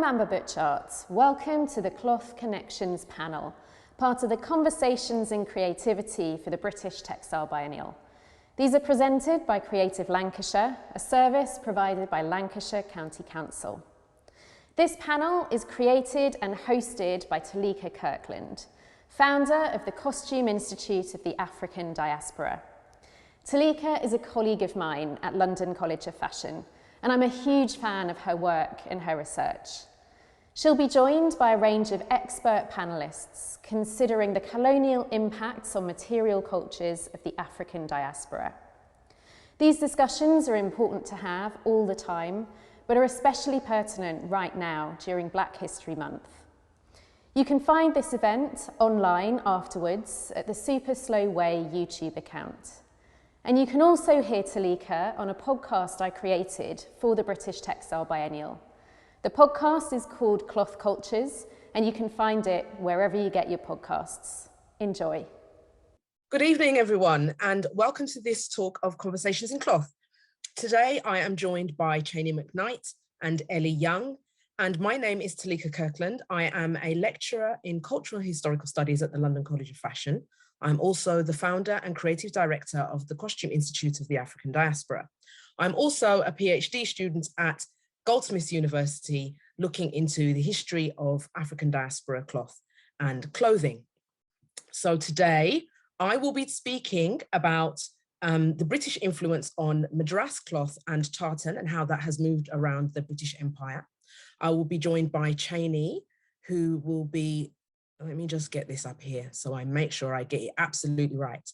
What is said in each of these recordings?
Amber Butchart. Welcome to the Cloth Connections panel, part of the Conversations in Creativity for the British Textile Biennial. These are presented by Creative Lancashire, a service provided by Lancashire County Council. This panel is created and hosted by Teleica Kirkland, founder of the Costume Institute of the African Diaspora. Teleica is a colleague of mine at London College of Fashion, and I'm a huge fan of her work and her research. She'll be joined by a range of expert panellists considering the colonial impacts on material cultures of the African diaspora. These discussions are important to have all the time, but are especially pertinent right now during Black History Month. You can find this event online afterwards at the Super Slow Way YouTube account. And you can also hear Teleica on a podcast I created for the British Textile Biennial. The podcast is called Cloth Cultures, and you can find it wherever you get your podcasts. Enjoy. Good evening, everyone, and welcome to this talk of Conversations in Cloth. Today, I am joined by Cheyney McKnight and Elli Young, and my name is Teleica Kirkland. I am a lecturer in Cultural and Historical Studies at the London College of Fashion. I'm also the founder and creative director of the Costume Institute of the African Diaspora. I'm also a PhD student at Goldsmiths University, looking into the history of African diaspora cloth and clothing. So today, I will be speaking about the British influence on madras cloth and tartan and how that has moved around the British Empire. I will be joined by Cheyney, who will be, let me just get this up here so I make sure I get it absolutely right.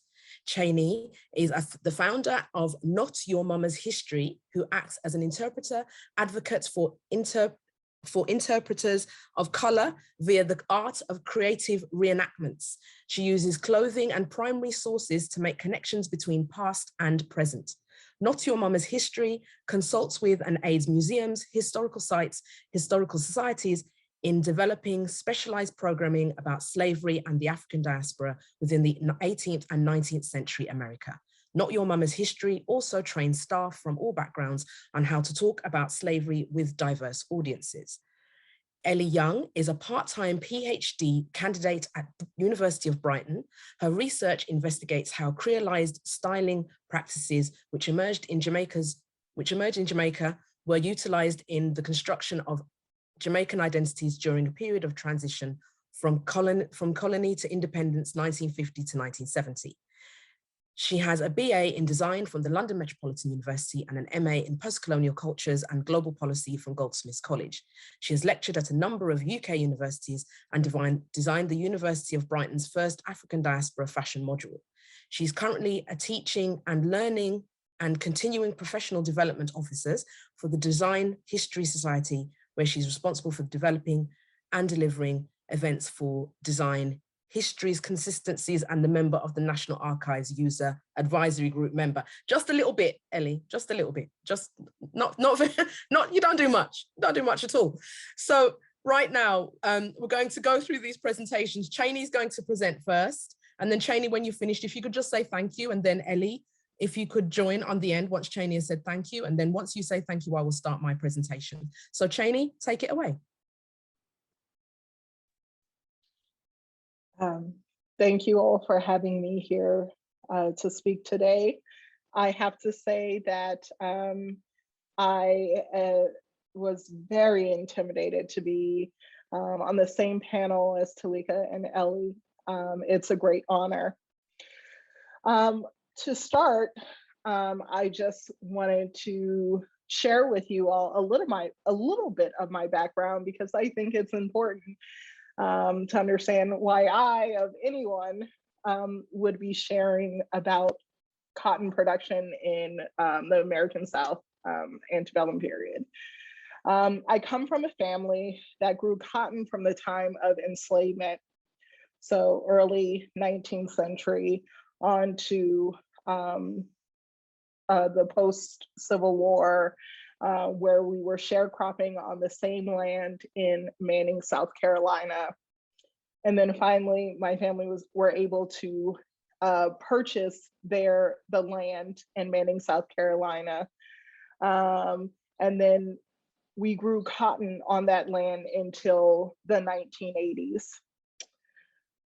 Cheyney is the founder of Not Your Mama's History, who acts as an interpreter, advocate for interpreters of colour via the art of creative reenactments. She uses clothing and primary sources to make connections between past and present. Not Your Mama's History consults with and aids museums, historical sites, historical societies in developing specialized programming about slavery and the African diaspora within the 18th and 19th century America. Not Your Mama's History also trains staff from all backgrounds on how to talk about slavery with diverse audiences. Elli Young is a part-time PhD candidate at the University of Brighton. Her research investigates how creolized styling practices which emerged in Jamaica were utilized in the construction of Jamaican identities during a period of transition from colony to independence 1950 to 1970. She has a BA in design from the London Metropolitan University and an MA in post-colonial cultures and global policy from Goldsmiths College. She has lectured at a number of UK universities and designed the University of Brighton's first African diaspora fashion module. She's currently a teaching and learning and continuing professional development officers for the Design History Society, where she's responsible for developing and delivering events for design histories, consistencies, and the member of the National Archives User Advisory Group member. Just a little bit, Elli, just a little bit, just not, you don't do much at all. So right now, we're going to go through these presentations. Cheyney's going to present first, and then Cheyney, when you're finished, if you could just say thank you, and then Elli, if you could join on the end once Cheyney has said thank you, and then once you say thank you, I will start my presentation. So Cheyney, take it away. Thank you all for having me here to speak today. I have to say that I was very intimidated to be on the same panel as Teleica and Elli. It's a great honor. To start, I just wanted to share with you all a little bit of my background, because I think it's important to understand why I, of anyone, would be sharing about cotton production in the American South antebellum period. I come from a family that grew cotton from the time of enslavement, so early 19th century, on to the post-Civil War, where we were sharecropping on the same land in Manning, South Carolina. And then finally, my family were able to purchase the land in Manning, South Carolina. And then we grew cotton on that land until the 1980s.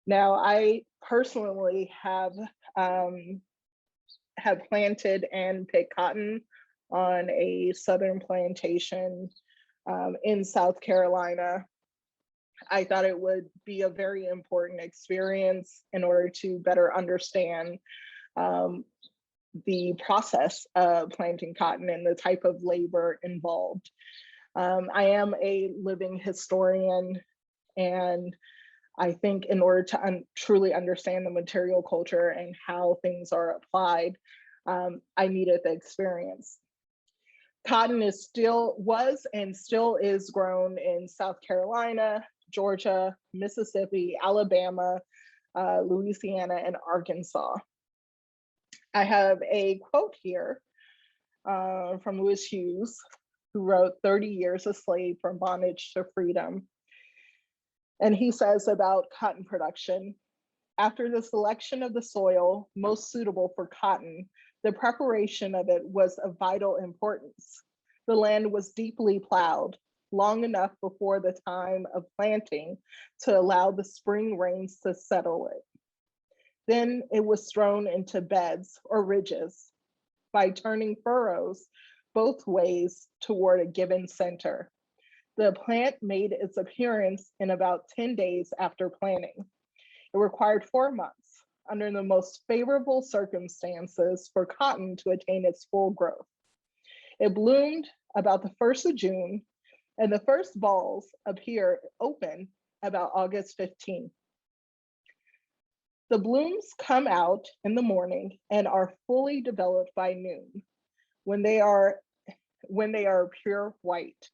Now, I personally have planted and picked cotton on a southern plantation in South Carolina. I thought it would be a very important experience in order to better understand the process of planting cotton and the type of labor involved. I am a living historian, and I think in order to truly understand the material culture and how things are applied, I needed the experience. Cotton was and still is grown in South Carolina, Georgia, Mississippi, Alabama, Louisiana, and Arkansas. I have a quote here from Lewis Hughes, who wrote 30 Years a Slave from Bondage to Freedom. And he says about cotton production, after the selection of the soil most suitable for cotton, the preparation of it was of vital importance. The land was deeply plowed, long enough before the time of planting to allow the spring rains to settle it. Then it was thrown into beds or ridges by turning furrows both ways toward a given center. The plant made its appearance in about 10 days after planting. It required 4 months under the most favorable circumstances for cotton to attain its full growth. It bloomed about the 1st of June, and the first balls appear open about August 15. The blooms come out in the morning and are fully developed by noon, when they are pure white.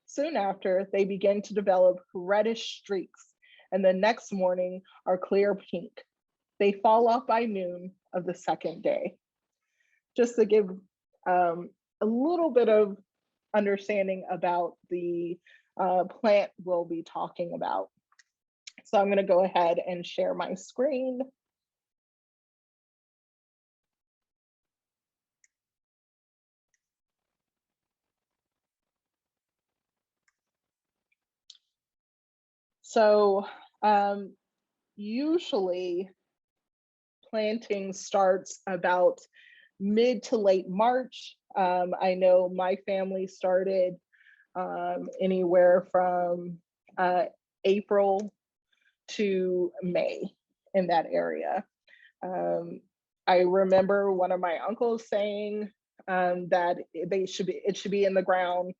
Soon after, they begin to develop reddish streaks, and the next morning are clear pink. They fall off by noon of the second day. Just to give a little bit of understanding about the plant we'll be talking about. So I'm going to go ahead and share my screen. So usually planting starts about mid to late March. I know my family started anywhere from April to May in that area. I remember one of my uncles saying that it should be in the ground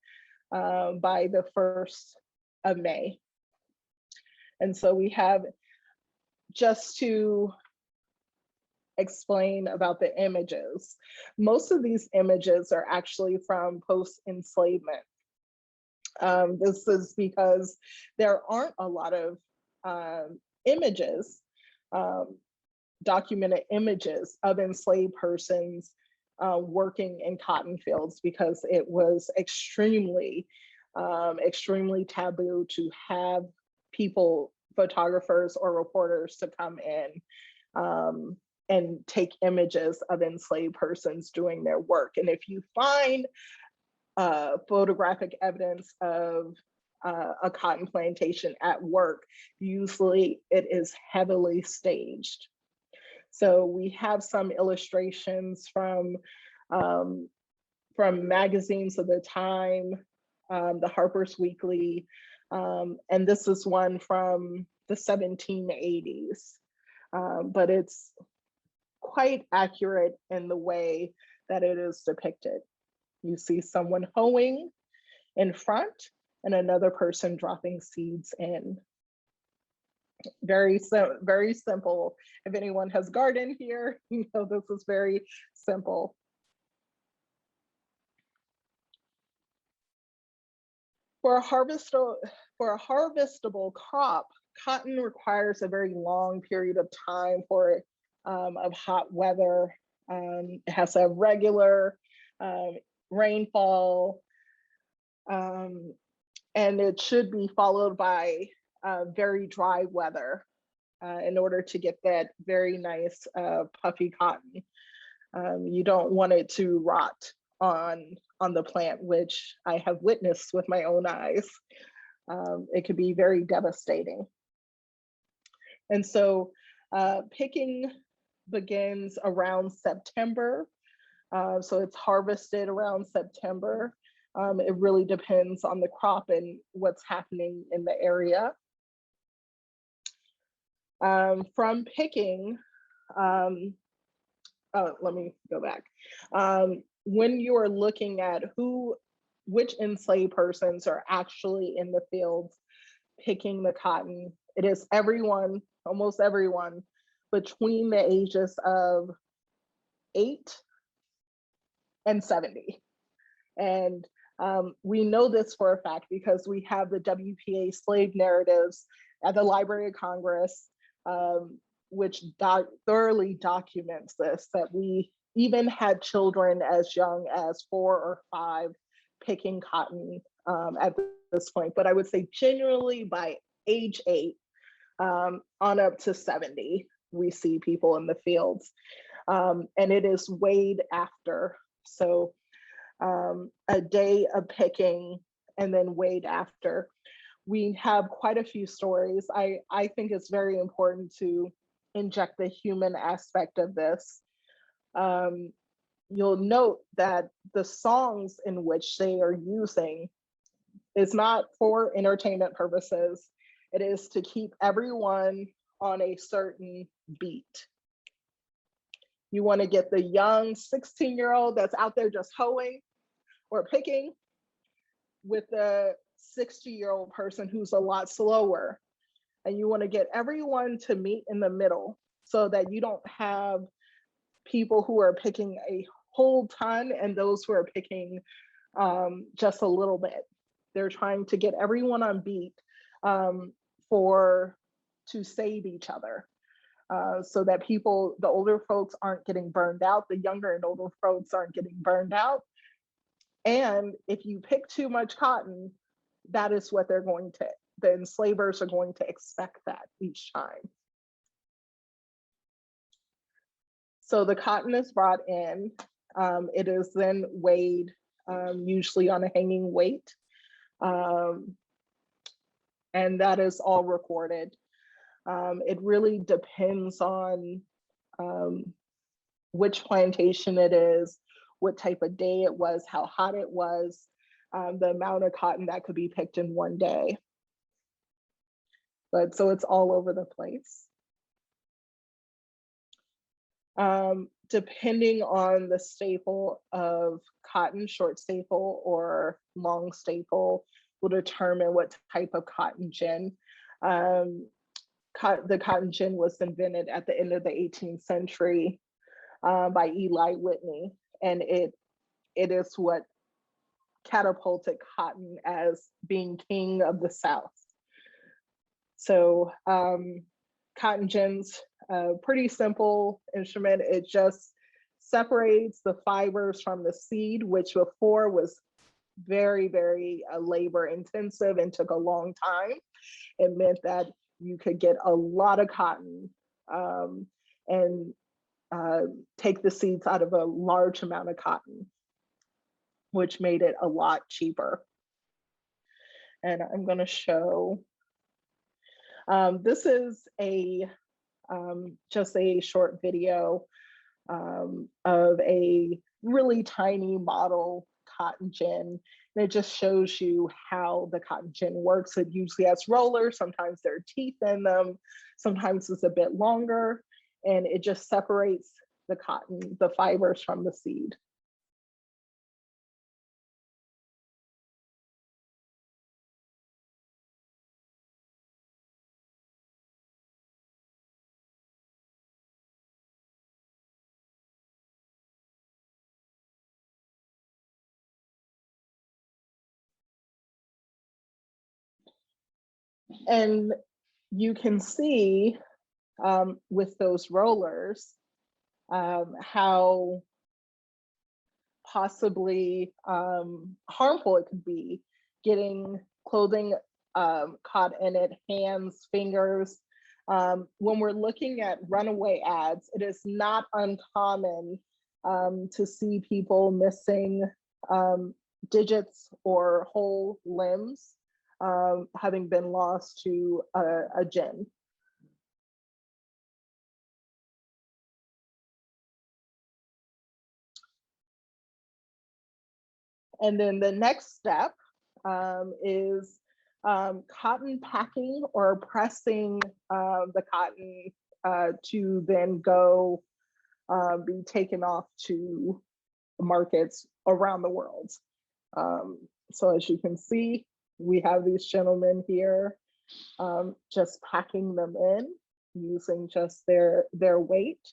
by the 1st of May. And so we have, just to explain about the images, most of these images are actually from post-enslavement. This is because there aren't a lot of images, documented images of enslaved persons working in cotton fields, because it was extremely taboo to have people, photographers or reporters, to come in and take images of enslaved persons doing their work. And if you find photographic evidence of a cotton plantation at work, usually it is heavily staged. So we have some illustrations from magazines of the time, the Harper's Weekly, and this is one from the 1780s, but it's quite accurate in the way that it is depicted. You see someone hoeing in front and another person dropping seeds in. Very simple. If anyone has garden here, you know this is very simple. For a harvestable crop, cotton requires a very long period of time of hot weather. It has to have regular rainfall, and it should be followed by very dry weather in order to get that very nice puffy cotton. You don't want it to rot on on the plant, which I have witnessed with my own eyes. It could be very devastating. And so picking begins around September. So it's harvested around September. It really depends on the crop and what's happening in the area. From picking, let me go back. When you are looking at which enslaved persons are actually in the fields picking the cotton, it is everyone, almost everyone, between the ages of 8 and 70. And we know this for a fact because we have the WPA slave narratives at the Library of Congress, which thoroughly documents this, that we even had children as young as 4 or 5 picking cotton at this point. But I would say generally by age 8 on up to 70, we see people in the fields. And it is weighed after. So a day of picking and then weighed after. We have quite a few stories. I think it's very important to inject the human aspect of this. You'll note that the songs in which they are using is not for entertainment purposes. It is to keep everyone on a certain beat. You want to get the young 16-year-old that's out there just hoeing or picking with the 60-year-old person who's a lot slower. And you want to get everyone to meet in the middle so that you don't have people who are picking a whole ton and those who are picking just a little bit. They're trying to get everyone on beat to save each other. So that people, the older folks aren't getting burned out, the younger and older folks aren't getting burned out. And if you pick too much cotton, that is what the enslavers are going to expect that each time. So the cotton is brought in. It is then weighed, usually on a hanging weight. And that is all recorded. It really depends on which plantation it is, what type of day it was, how hot it was, the amount of cotton that could be picked in one day. But so it's all over the place. Depending on the staple of cotton, short staple or long staple will determine what type of cotton gin. The cotton gin was invented at the end of the 18th century by Eli Whitney, and it is what catapulted cotton as being king of the South. So cotton gin's a pretty simple instrument. It just separates the fibers from the seed, which before was very, very labor intensive and took a long time. It meant that you could get a lot of cotton and take the seeds out of a large amount of cotton, which made it a lot cheaper. And I'm going to show, this is just a short video of a really tiny model cotton gin. And it just shows you how the cotton gin works. It usually has rollers, sometimes there are teeth in them, sometimes it's a bit longer, and it just separates the cotton, the fibers from the seed. And you can see with those rollers how possibly harmful it could be, getting clothing caught in it, hands, fingers. When we're looking at runaway ads, it is not uncommon to see people missing digits or whole limbs having been lost to a jinn. And then the next step is cotton packing or pressing the cotton to then go be taken off to markets around the world. So as you can see, we have these gentlemen here just packing them in using just their weight.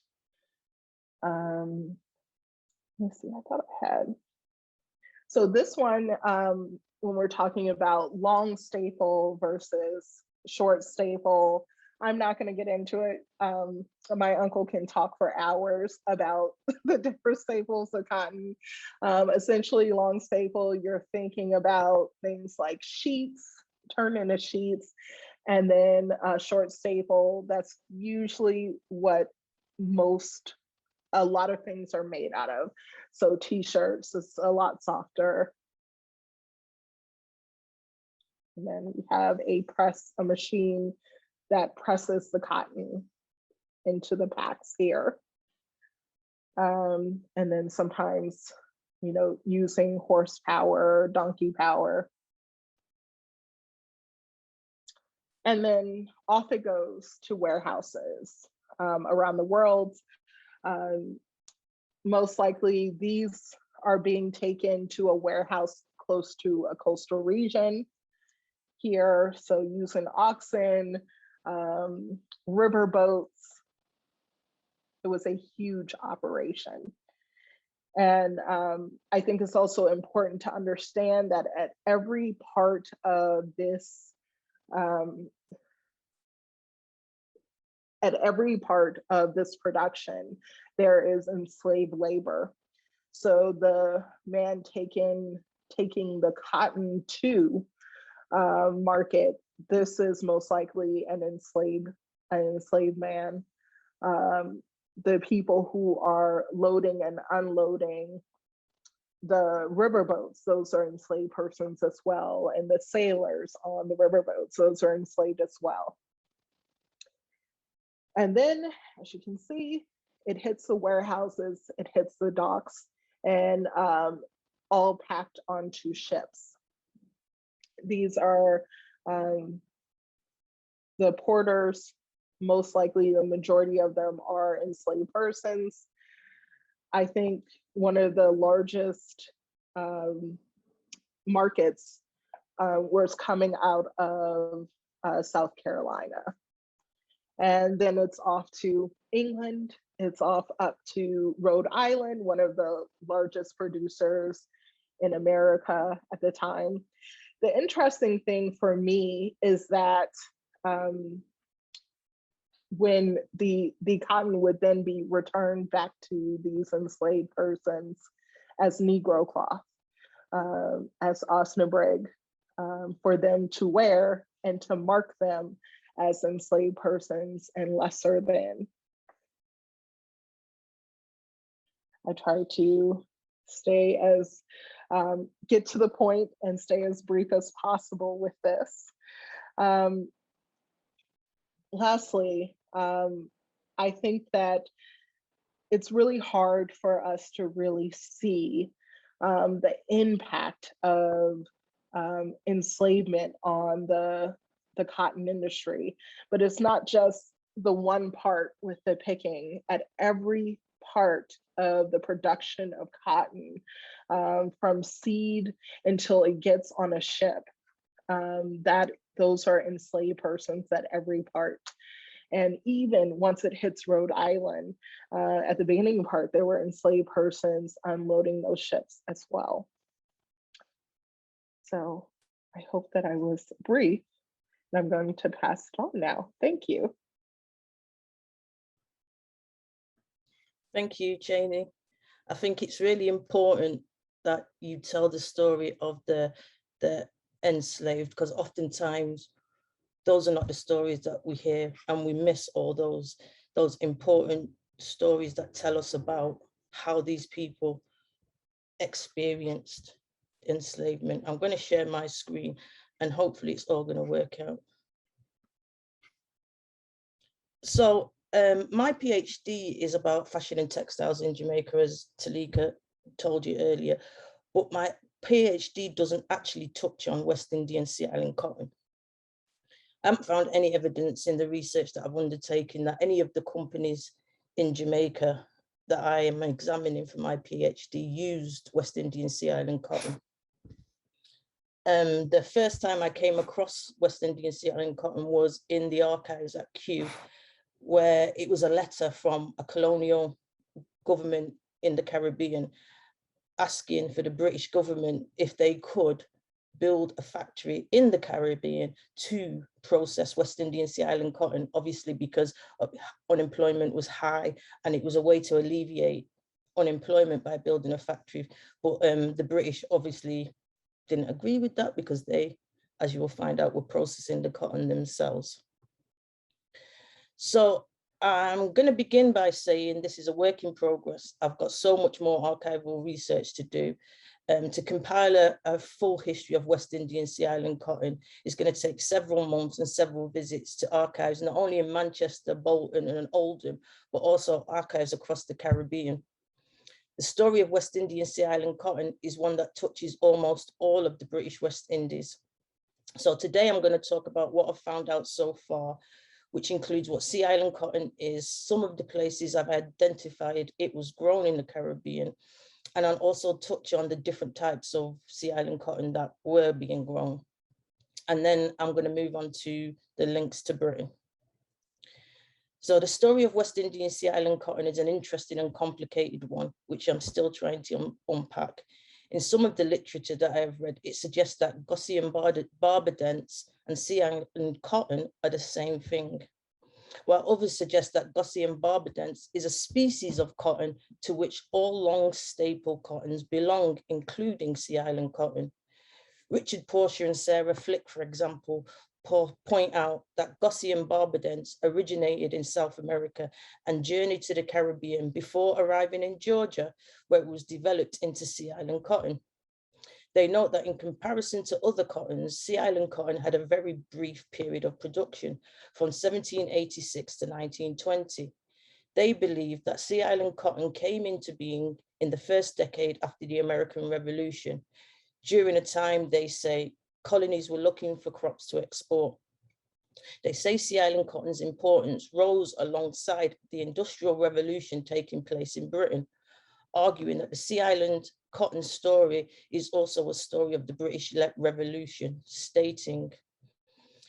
Let me see, I thought I had. So this one, when we're talking about long staple versus short staple, I'm not going to get into it. My uncle can talk for hours about the different staples of cotton. Essentially, long staple, you're thinking about things like sheets, turn into sheets, and then short staple, that's usually what a lot of things are made out of. So t-shirts is a lot softer. And then we have a machine that presses the cotton into the packs here. And then sometimes, using horsepower, donkey power. And then off it goes to warehouses around the world. Most likely these are being taken to a warehouse close to a coastal region here. So using oxen, river boats. It was a huge operation. And I think it's also important to understand that at every part of this, production, there is enslaved labor. So the man taking the cotton to market, this is most likely an enslaved man. The people who are loading and unloading the riverboats, those are enslaved persons as well. And the sailors on the riverboats, those are enslaved as well. And then, as you can see, it hits the warehouses, it hits the docks, and all packed onto ships. These are the porters. Most likely the majority of them are enslaved persons. I think one of the largest markets was coming out of South Carolina. And then it's off to England, it's off up to Rhode Island, one of the largest producers in America at the time. The interesting thing for me is that when the cotton would then be returned back to these enslaved persons as Negro cloth, as osnabrück, for them to wear and to mark them as enslaved persons and lesser than. I try to stay as, get to the point and stay as brief as possible with this. Lastly, I think that it's really hard for us to really see the impact of enslavement on the cotton industry, but it's not just the one part with the picking. At every part of the production of cotton, from seed until it gets on a ship, those are enslaved persons at every part. And even once it hits Rhode Island, at the beginning part, there were enslaved persons unloading those ships as well. So I hope that I was brief. I'm going to pass it on now. Thank you. Thank you, Cheyney. I think it's really important that you tell the story of the enslaved, because oftentimes those are not the stories that we hear, and we miss all those important stories that tell us about how these people experienced enslavement. I'm going to share my screen and hopefully it's all going to work out. So my PhD is about fashion and textiles in Jamaica, as Teleica told you earlier, but my PhD doesn't actually touch on West Indian Sea Island cotton. I haven't found any evidence in the research that I've undertaken that any of the companies in Jamaica that I am examining for my PhD used West Indian Sea Island cotton. The first time I came across West Indian Sea Island cotton was in the archives at Kew, where it was a letter from a colonial government in the Caribbean asking for the British government if they could build a factory in the Caribbean to process West Indian Sea Island cotton, obviously because unemployment was high and it was a way to alleviate unemployment by building a factory. But the British obviously didn't agree with that because they, as you will find out, were processing the cotton themselves. So I'm going to begin by saying this is a work in progress. I've got so much more archival research to do. To compile a full history of West Indian Sea Island cotton is going to take several months and several visits to archives, not only in Manchester, Bolton and Oldham, but also archives across the Caribbean. The story of West Indian Sea Island cotton is one that touches almost all of the British West Indies. So today I'm going to talk about what I've found out so far, which includes what Sea Island cotton is, some of the places I've identified it was grown in the Caribbean, and I'll also touch on the different types of Sea Island cotton that were being grown. And then I'm going to move on to the links to Britain. So the story of West Indian Sea Island cotton is an interesting and complicated one, which I'm still trying to unpack. In some of the literature that I have read, it suggests that Gaussian barbadents and Sea Island cotton are the same thing, while others suggest that Gaussian barbadents is a species of cotton to which all long staple cottons belong, including Sea Island cotton. Richard Portia and Sarah Flick, for example, point out that Gaussian barbadents originated in South America and journeyed to the Caribbean before arriving in Georgia, where it was developed into Sea Island cotton. They note that in comparison to other cottons, Sea Island cotton had a very brief period of production from 1786 to 1920. They believe that Sea Island cotton came into being in the first decade after the American Revolution, during a time, they say, colonies were looking for crops to export. They say Sea Island cotton's importance rose alongside the Industrial Revolution taking place in Britain, arguing that the Sea Island cotton story is also a story of the British Revolution, stating,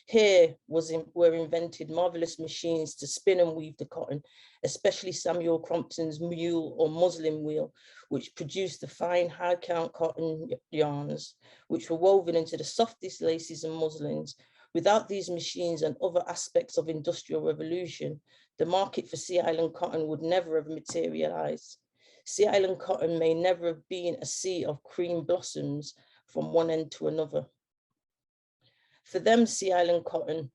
here were invented marvelous machines to spin and weave the cotton, especially Samuel Crompton's mule or muslin wheel, which produced the fine high count cotton yarns, which were woven into the softest laces and muslins. Without these machines and other aspects of industrial revolution, the market for Sea Island cotton would never have materialized. Sea Island cotton may never have been a sea of cream blossoms from one end to another. For them, Sea Island cotton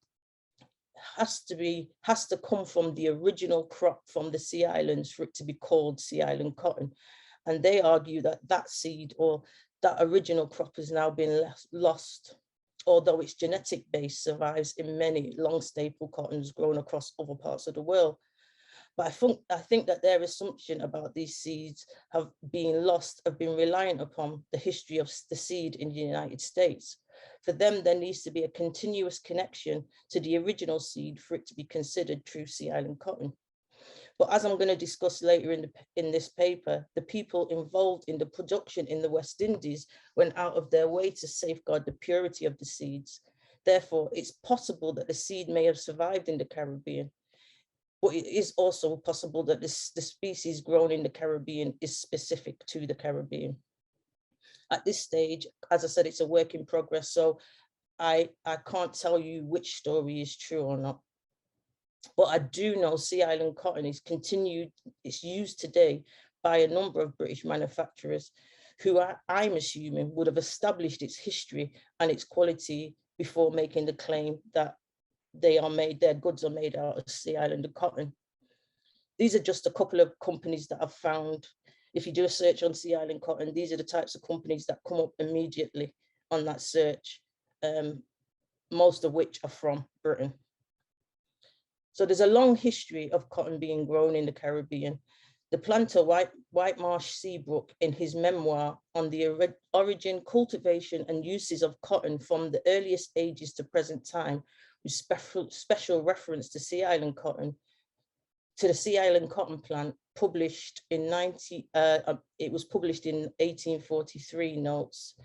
has to come from the original crop from the Sea Islands for it to be called Sea Island cotton. And they argue that that seed or that original crop has now been lost, although its genetic base survives in many long staple cottons grown across other parts of the world. But I think that their assumption about these seeds have been lost, have been reliant upon the history of the seed in the United States. For them, there needs to be a continuous connection to the original seed for it to be considered true Sea Island cotton. But as I'm going to discuss later in this paper, the people involved in the production in the West Indies went out of their way to safeguard the purity of the seeds. Therefore, it's possible that the seed may have survived in the Caribbean, but it is also possible that the species grown in the Caribbean is specific to the Caribbean. At this stage, as I said, it's a work in progress, so I can't tell you which story is true or not. But I do know Sea Island cotton it's used today by a number of British manufacturers who I'm assuming would have established its history and its quality before making the claim that their goods are made out of Sea Island cotton. These are just a couple of companies that I've found If you do a search on Sea Island cotton, these are the types of companies that come up immediately on that search, most of which are from Britain. So there's a long history of cotton being grown in the Caribbean. The planter Whitemarsh Seabrook, in his memoir on the origin, cultivation and uses of cotton from the earliest ages to present time, with special reference to Sea Island cotton, to the Sea Island cotton plant, published in it was published in 1843 notes.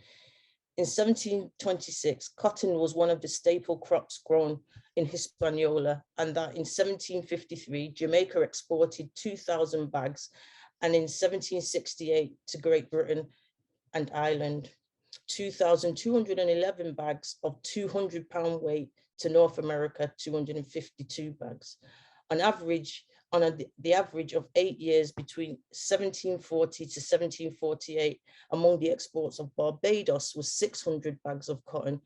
In 1726, cotton was one of the staple crops grown in Hispaniola, and that in 1753, Jamaica exported 2,000 bags, and in 1768 to Great Britain and Ireland, 2,211 bags of 200-pound weight, to North America, 252 bags. On average, the average of 8 years between 1740 to 1748, among the exports of Barbados was 600 bags of cotton.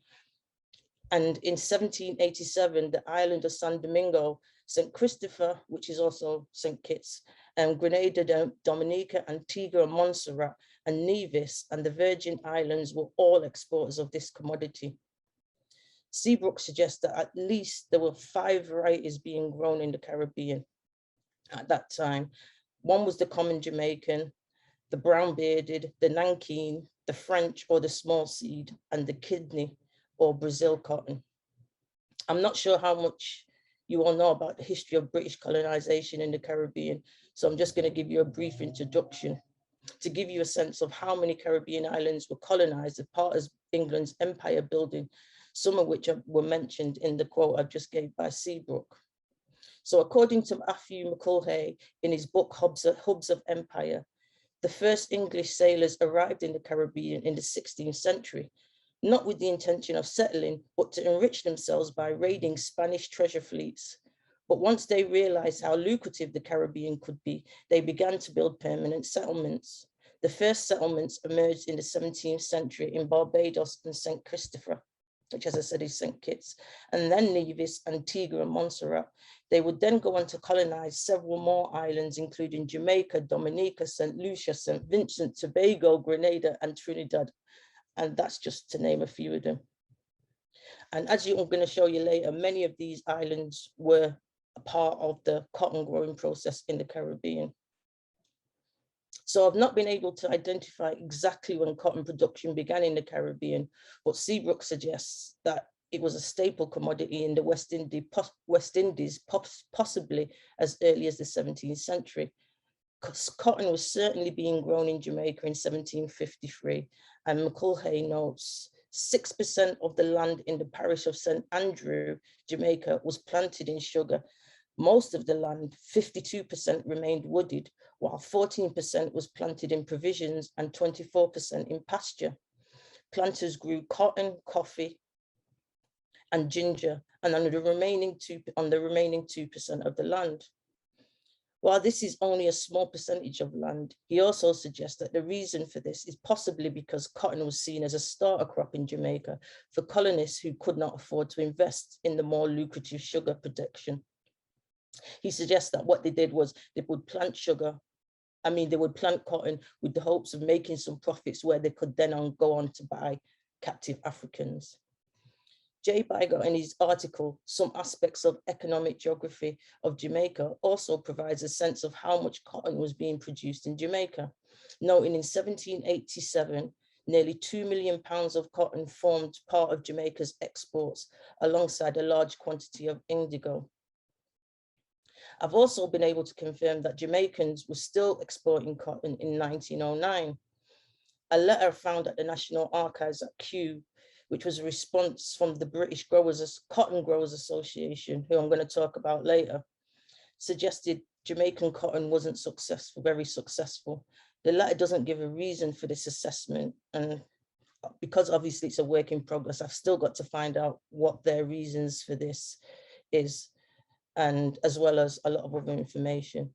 And in 1787, the island of San Domingo, St. Christopher, which is also St. Kitts, Grenada, Dominica, Antigua, Montserrat, and Nevis, and the Virgin Islands were all exporters of this commodity. Seabrook suggests that at least there were 5 varieties being grown in the Caribbean at that time. One was the common Jamaican, the brown-bearded, the Nankeen, the French or the small seed, and the kidney or Brazil cotton. I'm not sure how much you all know about the history of British colonization in the Caribbean, so I'm just going to give you a brief introduction to give you a sense of how many Caribbean islands were colonized as part of England's empire building, some of which were mentioned in the quote I just gave by Seabrook. So according to Matthew McCulhay in his book, Hubs of Empire, the first English sailors arrived in the Caribbean in the 16th century, not with the intention of settling, but to enrich themselves by raiding Spanish treasure fleets. But once they realized how lucrative the Caribbean could be, they began to build permanent settlements. The first settlements emerged in the 17th century in Barbados and St. Christopher, which, as I said, is St. Kitts, and then Nevis, Antigua, and Montserrat. They would then go on to colonize several more islands, including Jamaica, Dominica, St. Lucia, St. Vincent, Tobago, Grenada, and Trinidad. And that's just to name a few of them. And as I'm going to show you later, many of these islands were a part of the cotton growing process in the Caribbean. So I've not been able to identify exactly when cotton production began in the Caribbean, but Seabrook suggests that it was a staple commodity in the West Indies, possibly as early as the 17th century. Cotton was certainly being grown in Jamaica in 1753, and McCulhay notes 6% of the land in the parish of St. Andrew, Jamaica, was planted in sugar. Most of the land, 52%, remained wooded, while 14% was planted in provisions and 24% in pasture. Planters grew cotton, coffee, and ginger, and on the remaining 2% of the land. While this is only a small percentage of land, he also suggests that the reason for this is possibly because cotton was seen as a starter crop in Jamaica for colonists who could not afford to invest in the more lucrative sugar production. He suggests that what they did was they would plant they would plant cotton with the hopes of making some profits where they could then go on to buy captive Africans. J. Bygott, in his article, Some Aspects of Economic Geography of Jamaica, also provides a sense of how much cotton was being produced in Jamaica, noting in 1787, nearly 2 million pounds of cotton formed part of Jamaica's exports, alongside a large quantity of indigo. I've also been able to confirm that Jamaicans were still exporting cotton in 1909. A letter found at the National Archives at Kew, which was a response from the British Cotton Growers Association, who I'm going to talk about later, suggested Jamaican cotton wasn't very successful. The letter doesn't give a reason for this assessment, and because obviously it's a work in progress, I've still got to find out what their reasons for this is, and as well as a lot of other information.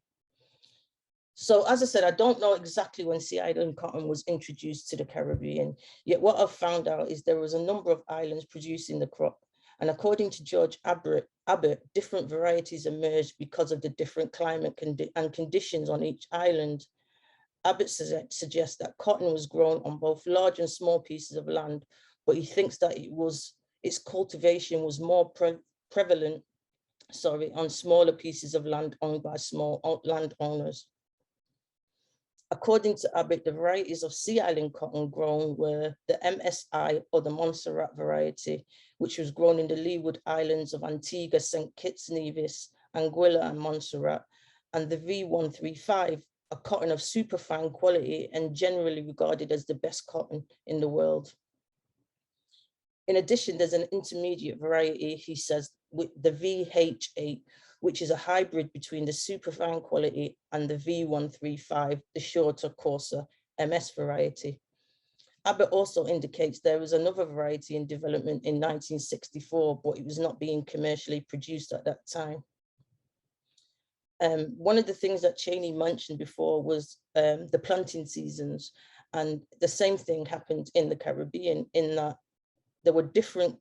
So as I said, I don't know exactly when Sea Island cotton was introduced to the Caribbean, yet what I've found out is there was a number of islands producing the crop. And according to George Abbott, different varieties emerged because of the different climate and conditions on each island. Abbott suggests that cotton was grown on both large and small pieces of land, but he thinks that its cultivation was more prevalent on smaller pieces of land owned by small landowners. According to Abbott, the varieties of Sea Island cotton grown were the MSI, or the Montserrat variety, which was grown in the Leeward Islands of Antigua, St. Kitts, Nevis, Anguilla, and Montserrat, and the V135, a cotton of superfine quality and generally regarded as the best cotton in the world. In addition, there's an intermediate variety, he says, with the VH8, which is a hybrid between the superfine quality and the V135, the shorter, coarser MS variety. Abbott also indicates there was another variety in development in 1964, but it was not being commercially produced at that time. One of the things that Cheyney mentioned before was the planting seasons, and the same thing happened in the Caribbean, in that there were different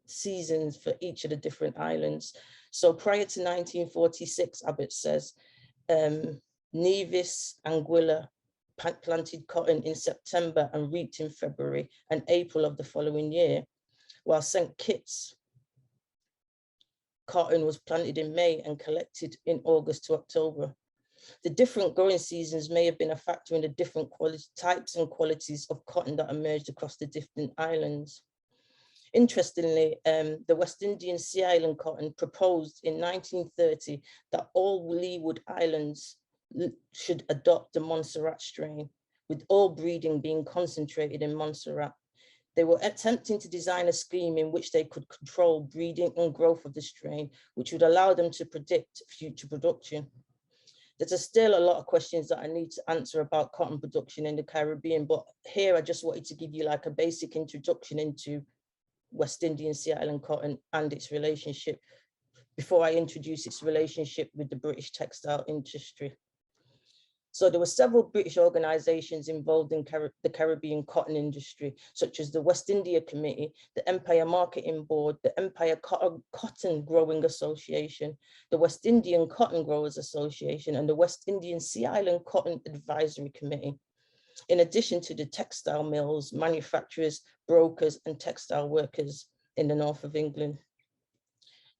seasons for each of the different islands. So prior to 1946, Abbott says, Nevis, Anguilla planted cotton in September and reaped in February and April of the following year, while St. Kitts cotton was planted in May and collected in August to October. The different growing seasons may have been a factor in the different types and qualities of cotton that emerged across the different islands. Interestingly, the West Indian Sea Island cotton proposed in 1930 that all Leeward Islands should adopt the Montserrat strain, with all breeding being concentrated in Montserrat. They were attempting to design a scheme in which they could control breeding and growth of the strain, which would allow them to predict future production. There's still a lot of questions that I need to answer about cotton production in the Caribbean, but here I just wanted to give you like a basic introduction into West Indian Sea Island cotton and its relationship before I introduce its relationship with the British textile industry. So there were several British organizations involved in the Caribbean cotton industry, such as the West India Committee, the Empire Marketing Board, the Empire Cotton Growing Association, the West Indian Cotton Growers Association, and the West Indian Sea Island Cotton Advisory Committee, in addition to the textile mills, manufacturers, brokers, and textile workers in the north of England.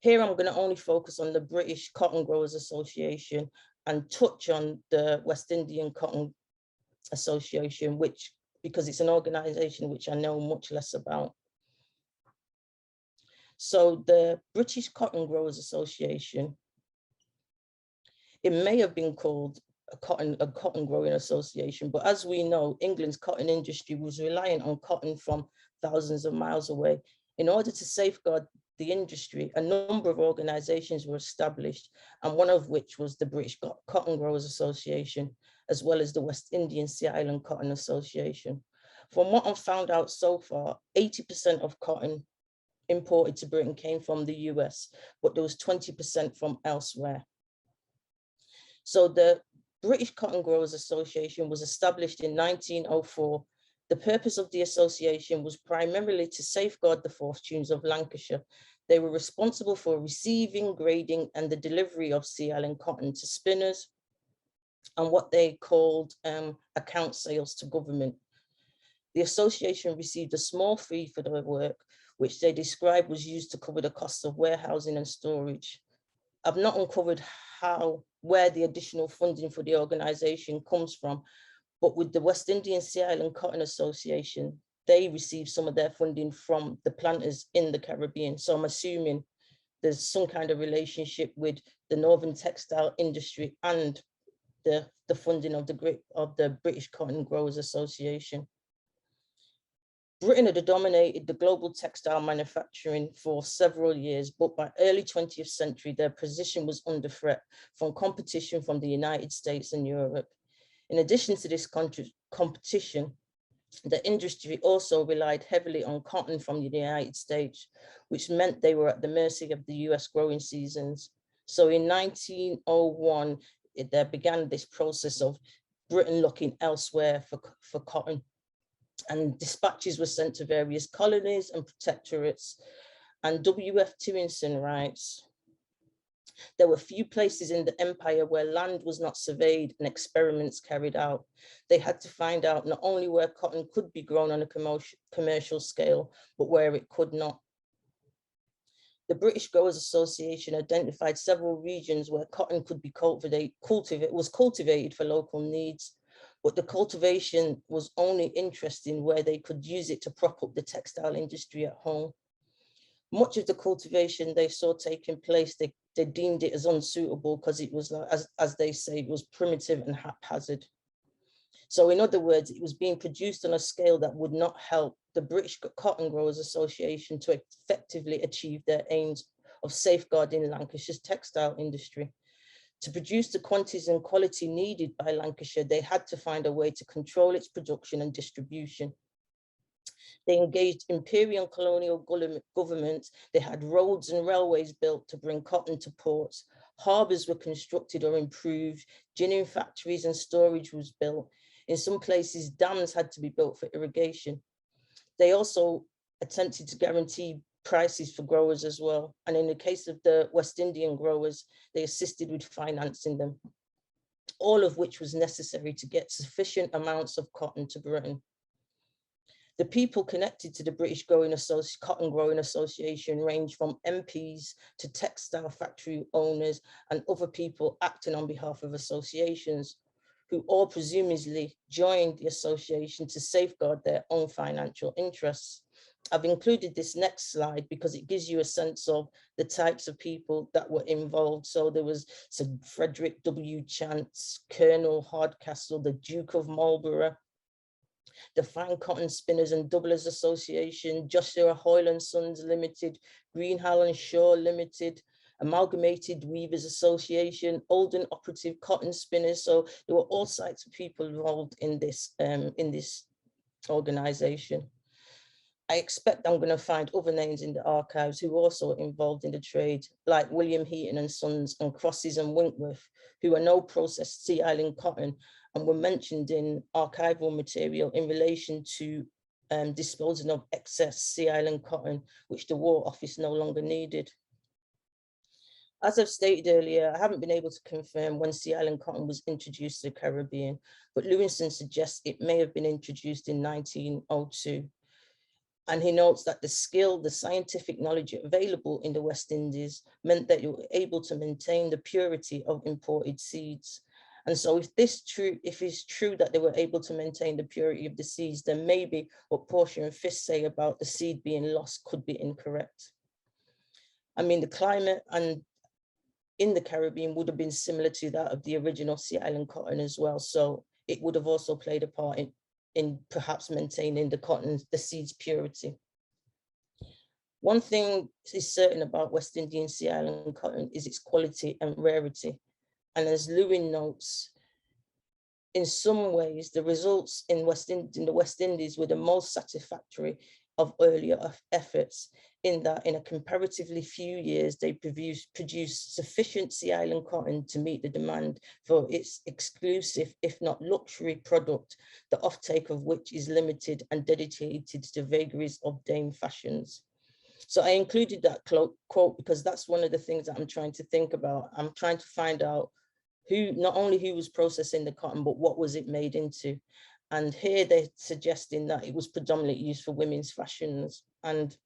Here I'm going to only focus on the British Cotton Growers Association and touch on the West Indian Cotton Association, because it's an organization which I know much less about. So the British Cotton Growers Association, it may have been called a cotton growing association, but as we know, England's cotton industry was reliant on cotton from thousands of miles away. In order to safeguard the industry, a number of organizations were established, and one of which was the British Cotton Growers Association, as well as the West Indian Sea Island Cotton Association. From what I've found out so far, 80% of cotton imported to Britain came from the US, but there was 20% from elsewhere. So the British Cotton Growers Association was established in 1904. The purpose of the association was primarily to safeguard the fortunes of Lancashire. They were responsible for receiving, grading, and the delivery of Sea Island cotton to spinners and what they called account sales to government. The association received a small fee for their work, which they described was used to cover the costs of warehousing and storage. I've not uncovered where the additional funding for the organization comes from, but with the West Indian Sea Island Cotton Association, they received some of their funding from the planters in the Caribbean. So I'm assuming there's some kind of relationship with the Northern textile industry and the funding of the British Cotton Growers Association. Britain had dominated the global textile manufacturing for several years, but by early 20th century, their position was under threat from competition from the United States and Europe. In addition to this competition, the industry also relied heavily on cotton from the United States, which meant they were at the mercy of the US growing seasons. So in 1901, there began this process of Britain looking elsewhere for cotton, and dispatches were sent to various colonies and protectorates. And W.F. Tivinson writes, There were few places in the empire where land was not surveyed and experiments carried out. They had to find out not only where cotton could be grown on a commercial scale, but where it could not. The British Growers Association identified several regions where cotton could be cultivated for local needs, but the cultivation was only interesting where they could use it to prop up the textile industry at home. Much of the cultivation they saw taking place, they deemed it as unsuitable because it was, as they say, it was primitive and haphazard. So in other words, it was being produced on a scale that would not help the British Cotton Growers Association to effectively achieve their aims of safeguarding Lancashire's textile industry. To produce the quantities and quality needed by Lancashire, they had to find a way to control its production and distribution. They engaged imperial and colonial governments. They had roads and railways built to bring cotton to ports. Harbours were constructed or improved. Ginning factories and storage was built. In some places, dams had to be built for irrigation. They also attempted to guarantee prices for growers as well. And in the case of the West Indian growers, they assisted with financing them, all of which was necessary to get sufficient amounts of cotton to Britain. The people connected to the British Cotton Growing Association range from MPs to textile factory owners and other people acting on behalf of associations, who all presumably joined the association to safeguard their own financial interests. I've included this next slide because it gives you a sense of the types of people that were involved. So there was Sir Frederick W. Chance, Colonel Hardcastle, the Duke of Marlborough, the Fine Cotton Spinners and Doublers Association, Joshua Hoyle and Sons Limited, Greenhalgh and Shaw Limited, Amalgamated Weavers Association, Oldham Operative Cotton Spinners. So there were all sorts of people involved in this organization. I expect I'm going to find other names in the archives who were also involved in the trade, like William Heaton and Sons and Crosses and Winkworth, who are no processed Sea Island cotton and were mentioned in archival material in relation to disposing of excess Sea Island cotton, which the War Office no longer needed. As I've stated earlier, I haven't been able to confirm when Sea Island cotton was introduced to the Caribbean, but Lewinson suggests it may have been introduced in 1902. And he notes that the skill, the scientific knowledge available in the West Indies meant that you were able to maintain the purity of imported seeds. And so if it's true that they were able to maintain the purity of the seeds, then maybe what Portia and Fisk say about the seed being lost could be incorrect. I mean, the climate and in the Caribbean would have been similar to that of the original Sea Island cotton as well. So it would have also played a part in perhaps maintaining the seed's purity. One thing is certain about West Indian Sea Island cotton is its quality and rarity. And as Lewin notes, in some ways, the results in the West Indies were the most satisfactory of earlier efforts, in that in a comparatively few years, they produced sufficient Sea Island cotton to meet the demand for its exclusive, if not luxury product, the offtake of which is limited and dedicated to the vagaries of dame fashions. So I included that quote because that's one of the things that I'm trying to think about. I'm trying to find out not only who was processing the cotton, but what was it made into. And here they're suggesting that it was predominantly used for women's fashions. And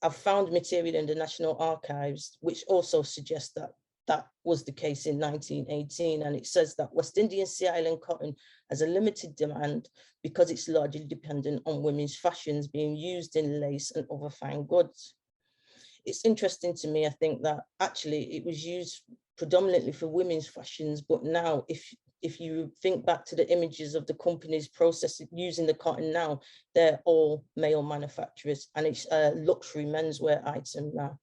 I've found material in the National Archives, which also suggests that that was the case in 1918. And it says that West Indian Sea Island cotton has a limited demand because it's largely dependent on women's fashions being used in lace and other fine goods. It's interesting to me, I think, that actually it was used predominantly for women's fashions, but now if you think back to the images of the companies processing using the cotton now, they're all male manufacturers and it's a luxury menswear item now.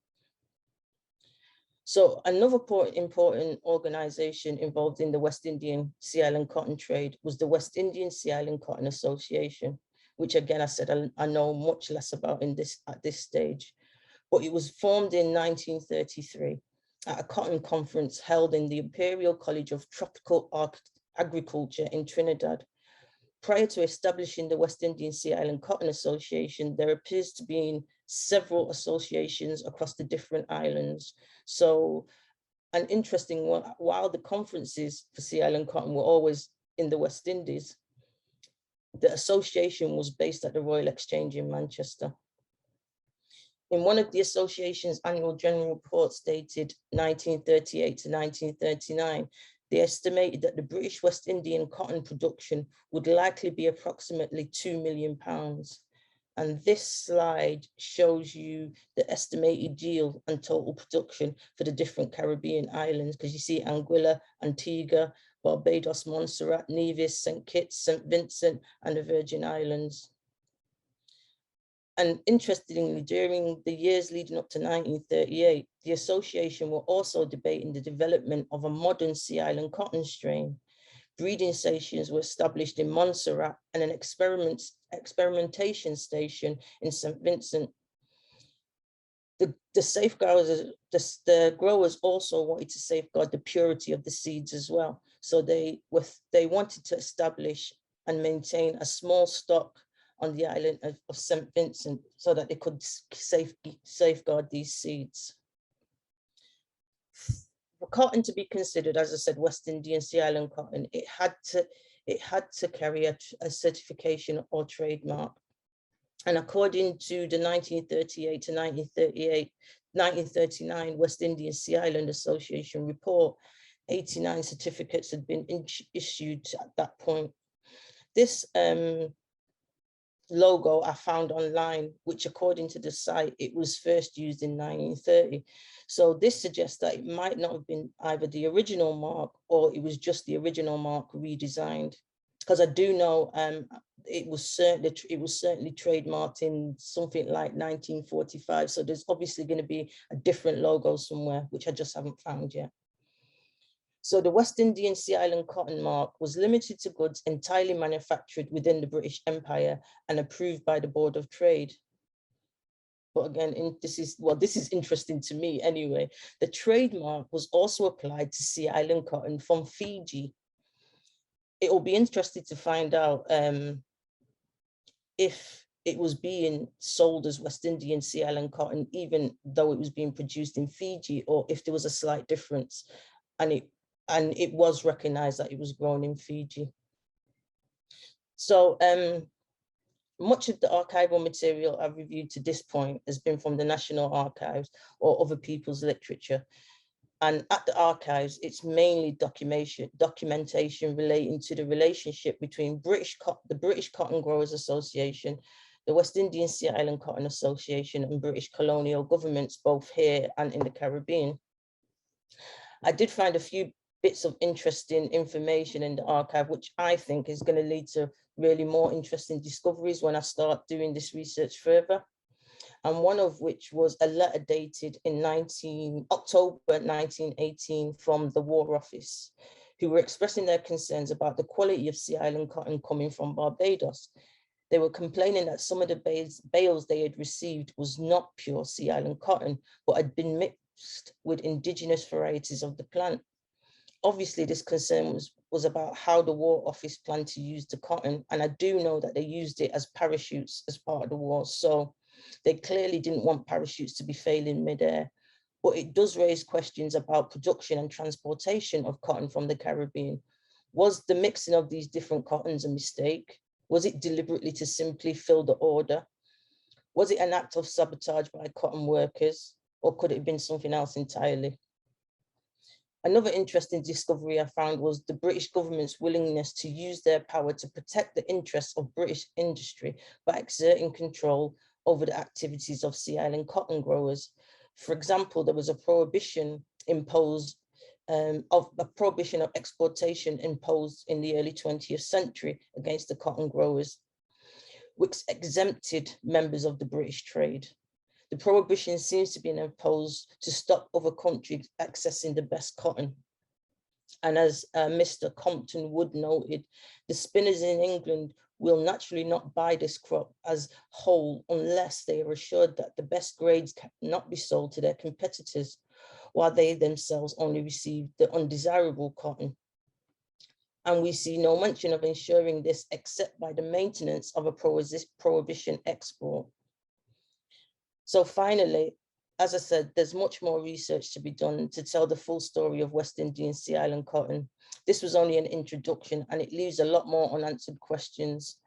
So another important organization involved in the West Indian Sea Island cotton trade was the West Indian Sea Island Cotton Association, which again, I said, I know much less about at this stage, but it was formed in 1933 at a cotton conference held in the Imperial College of Tropical Agriculture in Trinidad. Prior to establishing the West Indian Sea Island Cotton Association, there appears to be several associations across the different islands. So And interesting, while the conferences for Sea Island cotton were always in the West Indies, the association was based at the Royal Exchange in Manchester. In one of the association's annual general reports dated 1938 to 1939, they estimated that the British West Indian cotton production would likely be approximately £2 million. And this slide shows you the estimated yield and total production for the different Caribbean islands, because you see Anguilla, Antigua, Barbados, Montserrat, Nevis, St. Kitts, St. Vincent, and the Virgin Islands. And interestingly, during the years leading up to 1938, the association were also debating the development of a modern Sea Island cotton strain. Breeding stations were established in Montserrat and an experimentation station in St. Vincent. The growers also wanted to safeguard the purity of the seeds as well. So they wanted to establish and maintain a small stock on the island of St. Vincent so that they could safeguard these seeds. For cotton to be considered, as I said, West Indian Sea Island cotton, it had to carry a certification or trademark. And according to the 1938 to 1939 West Indian Sea Island Association report, 89 certificates had been issued at that point. This logo I found online, which according to the site, it was first used in 1930. So this suggests that it might not have been either the original mark or it was just the original mark redesigned. Because I do know it was certainly trademarked in something like 1945. So there's obviously going to be a different logo somewhere, which I just haven't found yet. So the West Indian Sea Island cotton mark was limited to goods entirely manufactured within the British Empire and approved by the Board of Trade. But again, this is interesting to me anyway. The trademark was also applied to Sea Island cotton from Fiji. It will be interesting to find out if it was being sold as West Indian Sea Island cotton, even though it was being produced in Fiji, or if there was a slight difference. And it was recognized that it was grown in Fiji. So much of the archival material I've reviewed to this point has been from the National Archives or other people's literature. And at the archives, it's mainly documentation relating to the relationship between the British Cotton Growers Association, the West Indian Sea Island Cotton Association, and British colonial governments, both here and in the Caribbean. I did find a few bits of interesting information in the archive, which I think is going to lead to really more interesting discoveries when I start doing this research further. And one of which was a letter dated in October 1918 from the War Office, who were expressing their concerns about the quality of Sea Island cotton coming from Barbados. They were complaining that some of the bales they had received was not pure Sea Island cotton, but had been mixed with indigenous varieties of the plant. Obviously, this concern was about how the War Office planned to use the cotton. And I do know that they used it as parachutes as part of the war. So they clearly didn't want parachutes to be failing midair. But it does raise questions about production and transportation of cotton from the Caribbean. Was the mixing of these different cottons a mistake? Was it deliberately to simply fill the order? Was it an act of sabotage by cotton workers? Or could it have been something else entirely? Another interesting discovery I found was the British government's willingness to use their power to protect the interests of British industry by exerting control over the activities of Sea Island cotton growers. For example, there was a prohibition imposed of exportation imposed in the early 20th century against the cotton growers, which exempted members of the British trade. The prohibition seems to be imposed to stop other countries accessing the best cotton. And as Mr. Compton Wood noted, the spinners in England will naturally not buy this crop as whole unless they are assured that the best grades cannot be sold to their competitors, while they themselves only receive the undesirable cotton. And we see no mention of ensuring this except by the maintenance of a prohibition export. So finally, as I said, there's much more research to be done to tell the full story of West Indian Sea Island cotton. This was only an introduction, and it leaves a lot more unanswered questions.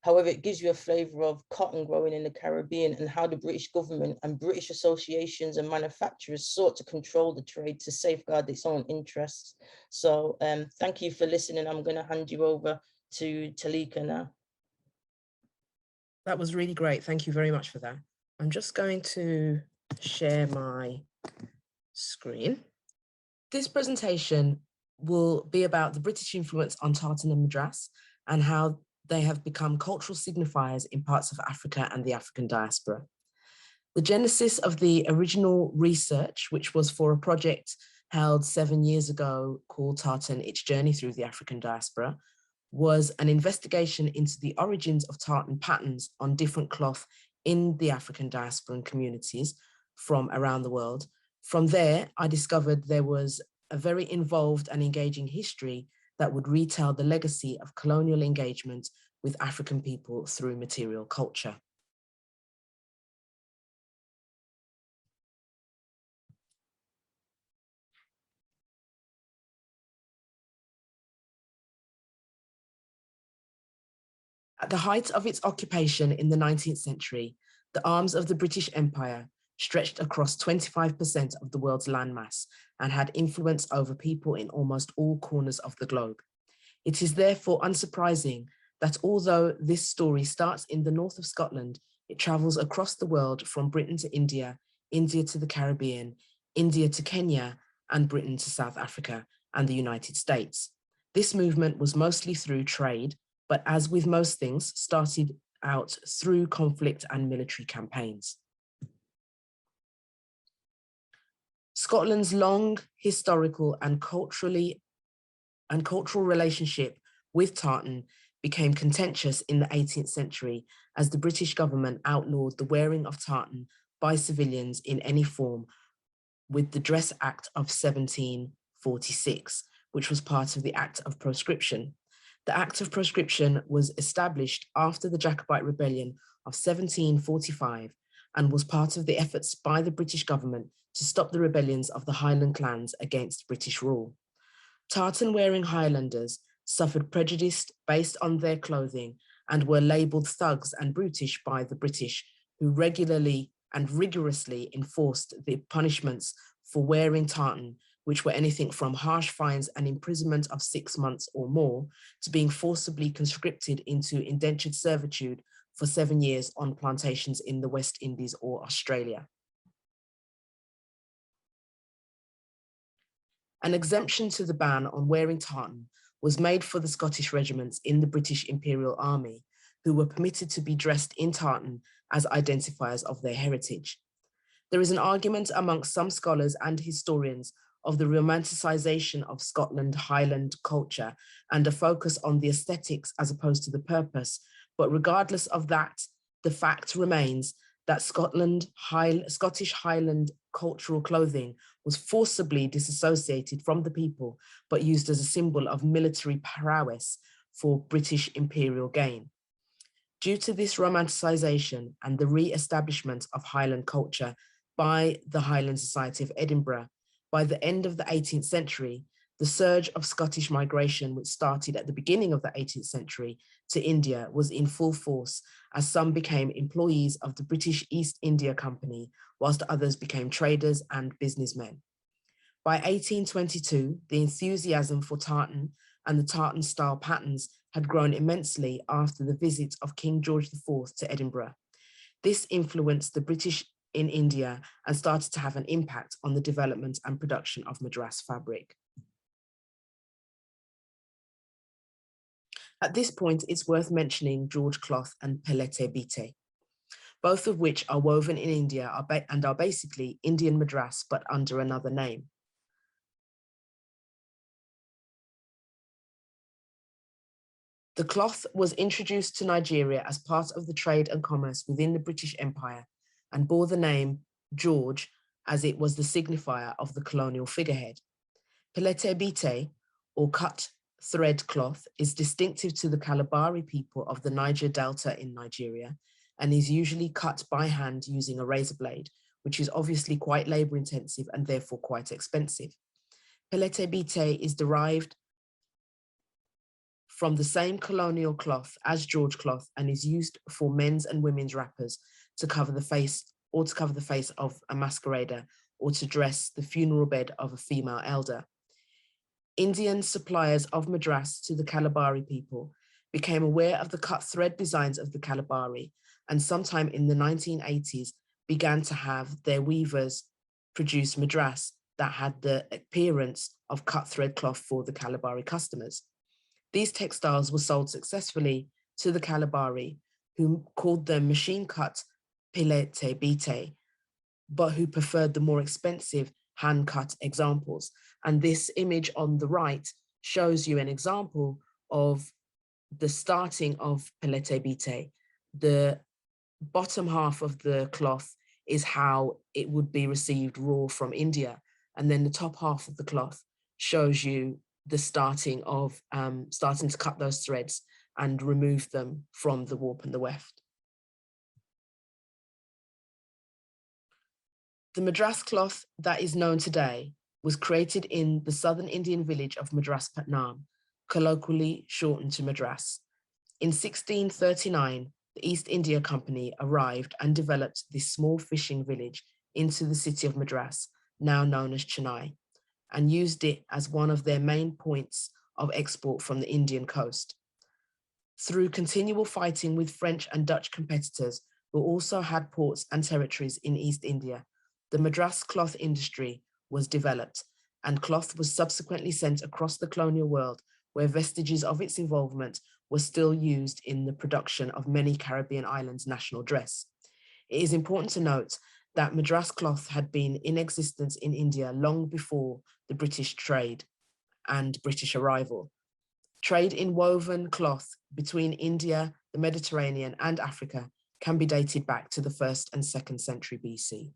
However, it gives you a flavour of cotton growing in the Caribbean and how the British government and British associations and manufacturers sought to control the trade to safeguard its own interests. So thank you for listening. I'm going to hand you over to Teleica now. That was really great. Thank you very much for that. I'm just going to share my screen. This presentation will be about the British influence on tartan and madras and how they have become cultural signifiers in parts of Africa and the African diaspora. The genesis of the original research, which was for a project held 7 years ago called Tartan, Its Journey Through the African Diaspora, was an investigation into the origins of tartan patterns on different cloth in the African diasporan communities from around the world. From there, I discovered there was a very involved and engaging history that would retell the legacy of colonial engagement with African people through material culture. At the height of its occupation in the 19th century, the arms of the British Empire stretched across 25% of the world's landmass and had influence over people in almost all corners of the globe. It is therefore unsurprising that although this story starts in the north of Scotland, it travels across the world from Britain to India, India to the Caribbean, India to Kenya, and Britain to South Africa and the United States. This movement was mostly through trade, but as with most things, started out through conflict and military campaigns. Scotland's long historical and cultural relationship with tartan became contentious in the 18th century as the British government outlawed the wearing of tartan by civilians in any form with the Dress Act of 1746, which was part of the Act of Proscription. The Act of Proscription was established after the Jacobite Rebellion of 1745 and was part of the efforts by the British government to stop the rebellions of the Highland clans against British rule. Tartan-wearing Highlanders suffered prejudice based on their clothing and were labelled thugs and brutish by the British, who regularly and rigorously enforced the punishments for wearing tartan, which were anything from harsh fines and imprisonment of 6 months or more to being forcibly conscripted into indentured servitude for 7 years on plantations in the West Indies or Australia. An exemption to the ban on wearing tartan was made for the Scottish regiments in the British Imperial Army, who were permitted to be dressed in tartan as identifiers of their heritage. There is an argument amongst some scholars and historians of the romanticisation of Scotland Highland culture and a focus on the aesthetics as opposed to the purpose. But regardless of that, the fact remains that Scottish Highland cultural clothing was forcibly disassociated from the people, but used as a symbol of military prowess for British imperial gain. Due to this romanticisation and the re-establishment of Highland culture by the Highland Society of Edinburgh, by the end of the 18th century, the surge of Scottish migration, which started at the beginning of the 18th century to India, was in full force, as some became employees of the British East India Company, whilst others became traders and businessmen. By 1822, the enthusiasm for tartan and the tartan style patterns had grown immensely after the visit of King George IV to Edinburgh. This influenced the British in India and started to have an impact on the development and production of madras fabric. At this point, it's worth mentioning George cloth and pelete bite, both of which are woven in India and are basically Indian madras, but under another name. The cloth was introduced to Nigeria as part of the trade and commerce within the British Empire and bore the name George as it was the signifier of the colonial figurehead. Pelete bite, or cut thread cloth, is distinctive to the Kalabari people of the Niger Delta in Nigeria and is usually cut by hand using a razor blade, which is obviously quite labor intensive and therefore quite expensive. Pelete bite is derived from the same colonial cloth as George cloth and is used for men's and women's wrappers to cover the face or to cover the face of a masquerader or to dress the funeral bed of a female elder. Indian suppliers of Madras to the Kalabari people became aware of the cut thread designs of the Kalabari and sometime in the 1980s began to have their weavers produce Madras that had the appearance of cut thread cloth for the Kalabari customers. These textiles were sold successfully to the Kalabari, who called them machine cut pelete bite, but who preferred the more expensive hand cut examples. And this image on the right shows you an example of the starting of pelete bite. The bottom half of the cloth is how it would be received raw from India. And then the top half of the cloth shows you the starting of starting to cut those threads and remove them from the warp and the weft. The Madras cloth that is known today was created in the southern Indian village of Madras Patnam, colloquially shortened to Madras. In 1639, the East India Company arrived and developed this small fishing village into the city of Madras, now known as Chennai, and used it as one of their main points of export from the Indian coast. Through continual fighting with French and Dutch competitors, who also had ports and territories in East India, the Madras cloth industry was developed, and cloth was subsequently sent across the colonial world, where vestiges of its involvement were still used in the production of many Caribbean islands' national dress. It is important to note that Madras cloth had been in existence in India long before the British trade and British arrival. Trade in woven cloth between India, the Mediterranean, and Africa can be dated back to the 1st and 2nd century BC.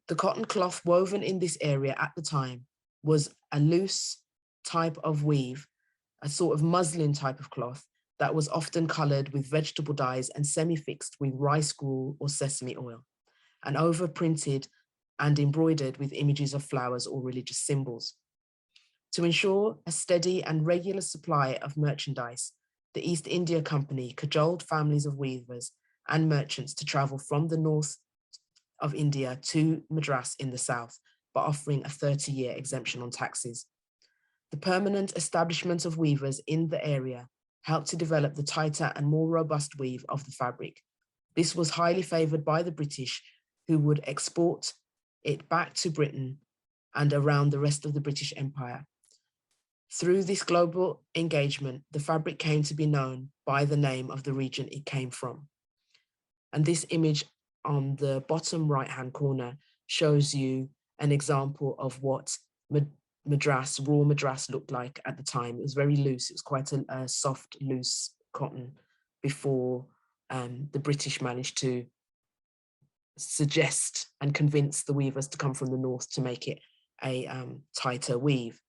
The cotton cloth woven in this area at the time was a loose type of weave, a sort of muslin type of cloth that was often colored with vegetable dyes and semi-fixed with rice gruel or sesame oil, and overprinted and embroidered with images of flowers or religious symbols. To ensure a steady and regular supply of merchandise, the East India Company cajoled families of weavers and merchants to travel from the north of India to Madras in the south, by offering a 30-year exemption on taxes. The permanent establishment of weavers in the area helped to develop the tighter and more robust weave of the fabric. This was highly favoured by the British, who would export it back to Britain and around the rest of the British Empire. Through this global engagement, the fabric came to be known by the name of the region it came from. And this image on the bottom right-hand corner shows you an example of what Madras, raw Madras looked like at the time. It was very loose. It was quite a soft, loose cotton before the British managed to suggest and convince the weavers to come from the north to make it a tighter weave.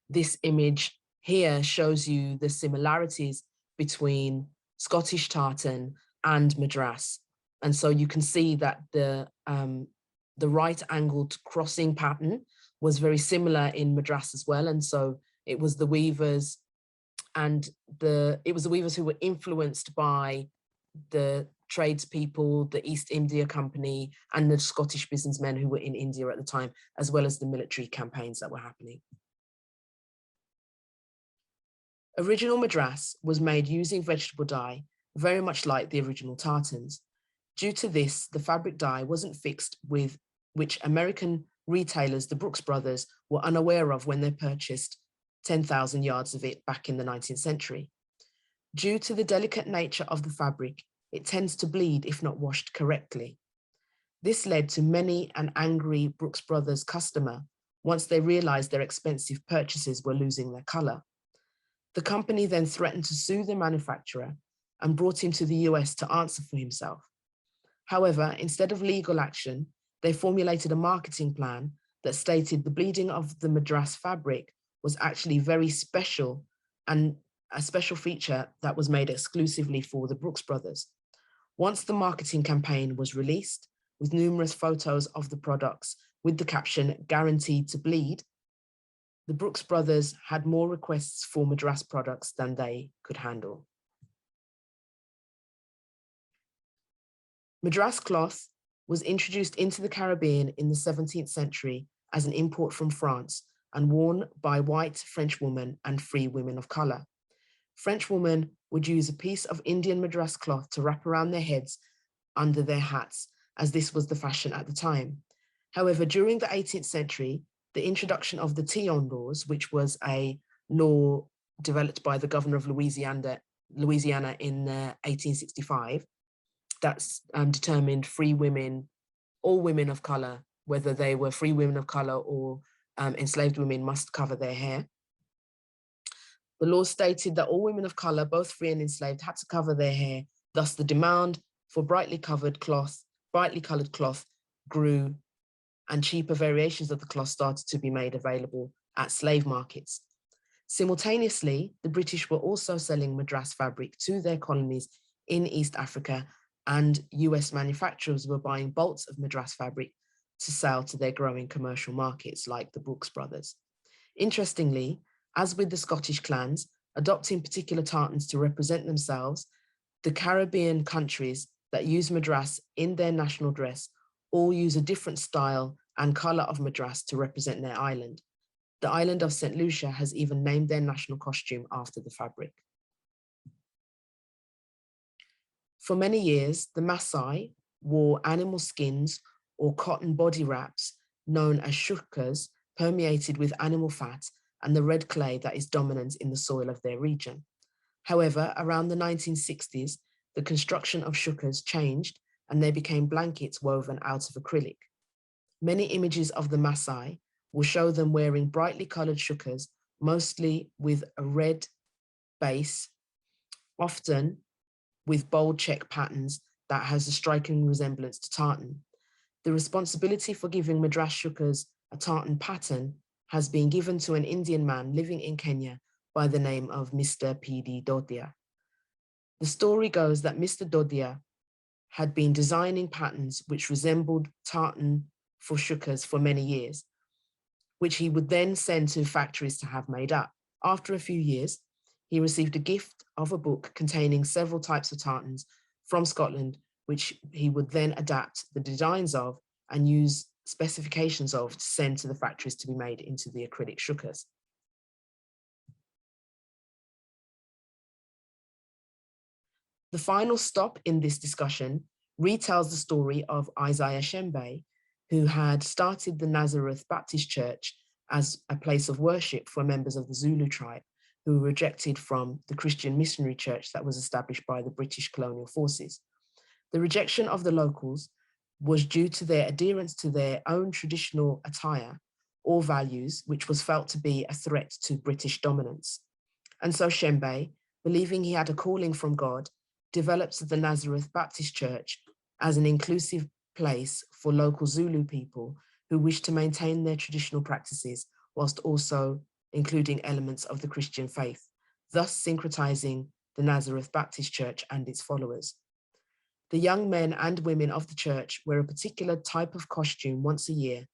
This image here shows you the similarities between Scottish tartan and Madras. And so you can see that the right angled crossing pattern was very similar in Madras as well. And so it was the weavers and it was the weavers who were influenced by the tradespeople, the East India Company, and the Scottish businessmen who were in India at the time, as well as the military campaigns that were happening. Original Madras was made using vegetable dye, very much like the original tartans. Due to this, the fabric dye wasn't fixed with which American retailers, the Brooks Brothers, were unaware of when they purchased 10,000 yards of it back in the 19th century. Due to the delicate nature of the fabric, it tends to bleed if not washed correctly. This led to many an angry Brooks Brothers customer once they realized their expensive purchases were losing their color. The company then threatened to sue the manufacturer and brought him to the US to answer for himself. However, instead of legal action, they formulated a marketing plan that stated the bleeding of the Madras fabric was actually very special and a special feature that was made exclusively for the Brooks Brothers. Once the marketing campaign was released, with numerous photos of the products with the caption "Guaranteed to Bleed," the Brooks Brothers had more requests for Madras products than they could handle. Madras cloth was introduced into the Caribbean in the 17th century as an import from France and worn by white French women and free women of color. French women would use a piece of Indian Madras cloth to wrap around their heads under their hats, as this was the fashion at the time. However, during the 18th century, the introduction of the Tillon laws, which was a law developed by the governor of Louisiana in 1865, that's determined free women, all women of color, whether they were free women of color or enslaved women, must cover their hair. The law stated that all women of color, both free and enslaved, had to cover their hair. Thus, the demand for brightly colored cloth grew, and cheaper variations of the cloth started to be made available at slave markets. Simultaneously, the British were also selling Madras fabric to their colonies in East Africa, and US manufacturers were buying bolts of Madras fabric to sell to their growing commercial markets like the Brooks Brothers. Interestingly, as with the Scottish clans, adopting particular tartans to represent themselves, the Caribbean countries that use Madras in their national dress all use a different style and color of Madras to represent their island. The island of St. Lucia has even named their national costume after the fabric. For many years, the Maasai wore animal skins or cotton body wraps known as shukas, permeated with animal fat and the red clay that is dominant in the soil of their region. However, around the 1960s, the construction of shukas changed and they became blankets woven out of acrylic. Many images of the Maasai will show them wearing brightly colored shukas, mostly with a red base, often with bold check patterns that has a striking resemblance to tartan. The responsibility for giving Madras shukas a tartan pattern has been given to an Indian man living in Kenya by the name of Mr. P.D. Dodia. The story goes that Mr. Dodia had been designing patterns which resembled tartan for shukas for many years, which he would then send to factories to have made up. After a few years, he received a gift of a book containing several types of tartans from Scotland, which he would then adapt the designs of and use specifications of to send to the factories to be made into the acrylic shukas. The final stop in this discussion retells the story of Isaiah Shembe, who had started the Nazareth Baptist Church as a place of worship for members of the Zulu tribe who were rejected from the Christian missionary church that was established by the British colonial forces. The rejection of the locals was due to their adherence to their own traditional attire or values, which was felt to be a threat to British dominance. And so Shembe, believing he had a calling from God, developed the Nazareth Baptist Church as an inclusive place for local Zulu people who wished to maintain their traditional practices whilst also including elements of the Christian faith, thus syncretizing the Nazareth Baptist Church and its followers. The young men and women of the church wear a particular type of costume once a year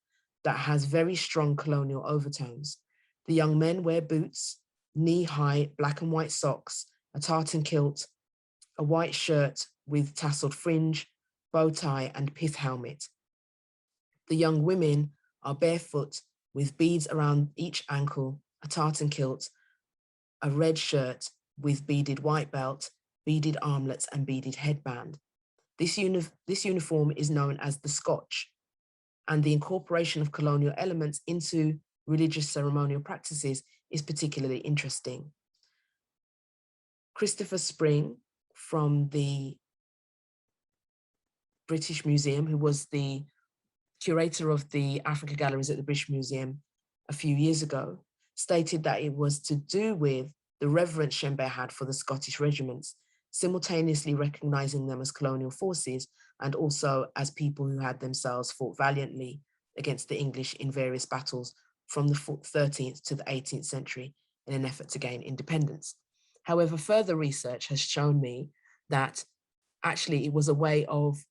that has very strong colonial overtones. The young men wear boots, knee-high black and white socks, a tartan kilt, a white shirt with tasseled fringe, bow tie, and pith helmet. The young women are barefoot with beads around each ankle, a tartan kilt, a red shirt with beaded white belt, beaded armlets, and beaded headband. This uniform is known as the Scotch, and the incorporation of colonial elements into religious ceremonial practices is particularly interesting. Christopher Spring from the British Museum, who was the curator of the Africa Galleries at the British Museum a few years ago, stated that it was to do with the reverence Shembe had for the Scottish regiments, simultaneously recognizing them as colonial forces and also as people who had themselves fought valiantly against the English in various battles from the 13th to the 18th century in an effort to gain independence. However, further research has shown me that actually it was a way of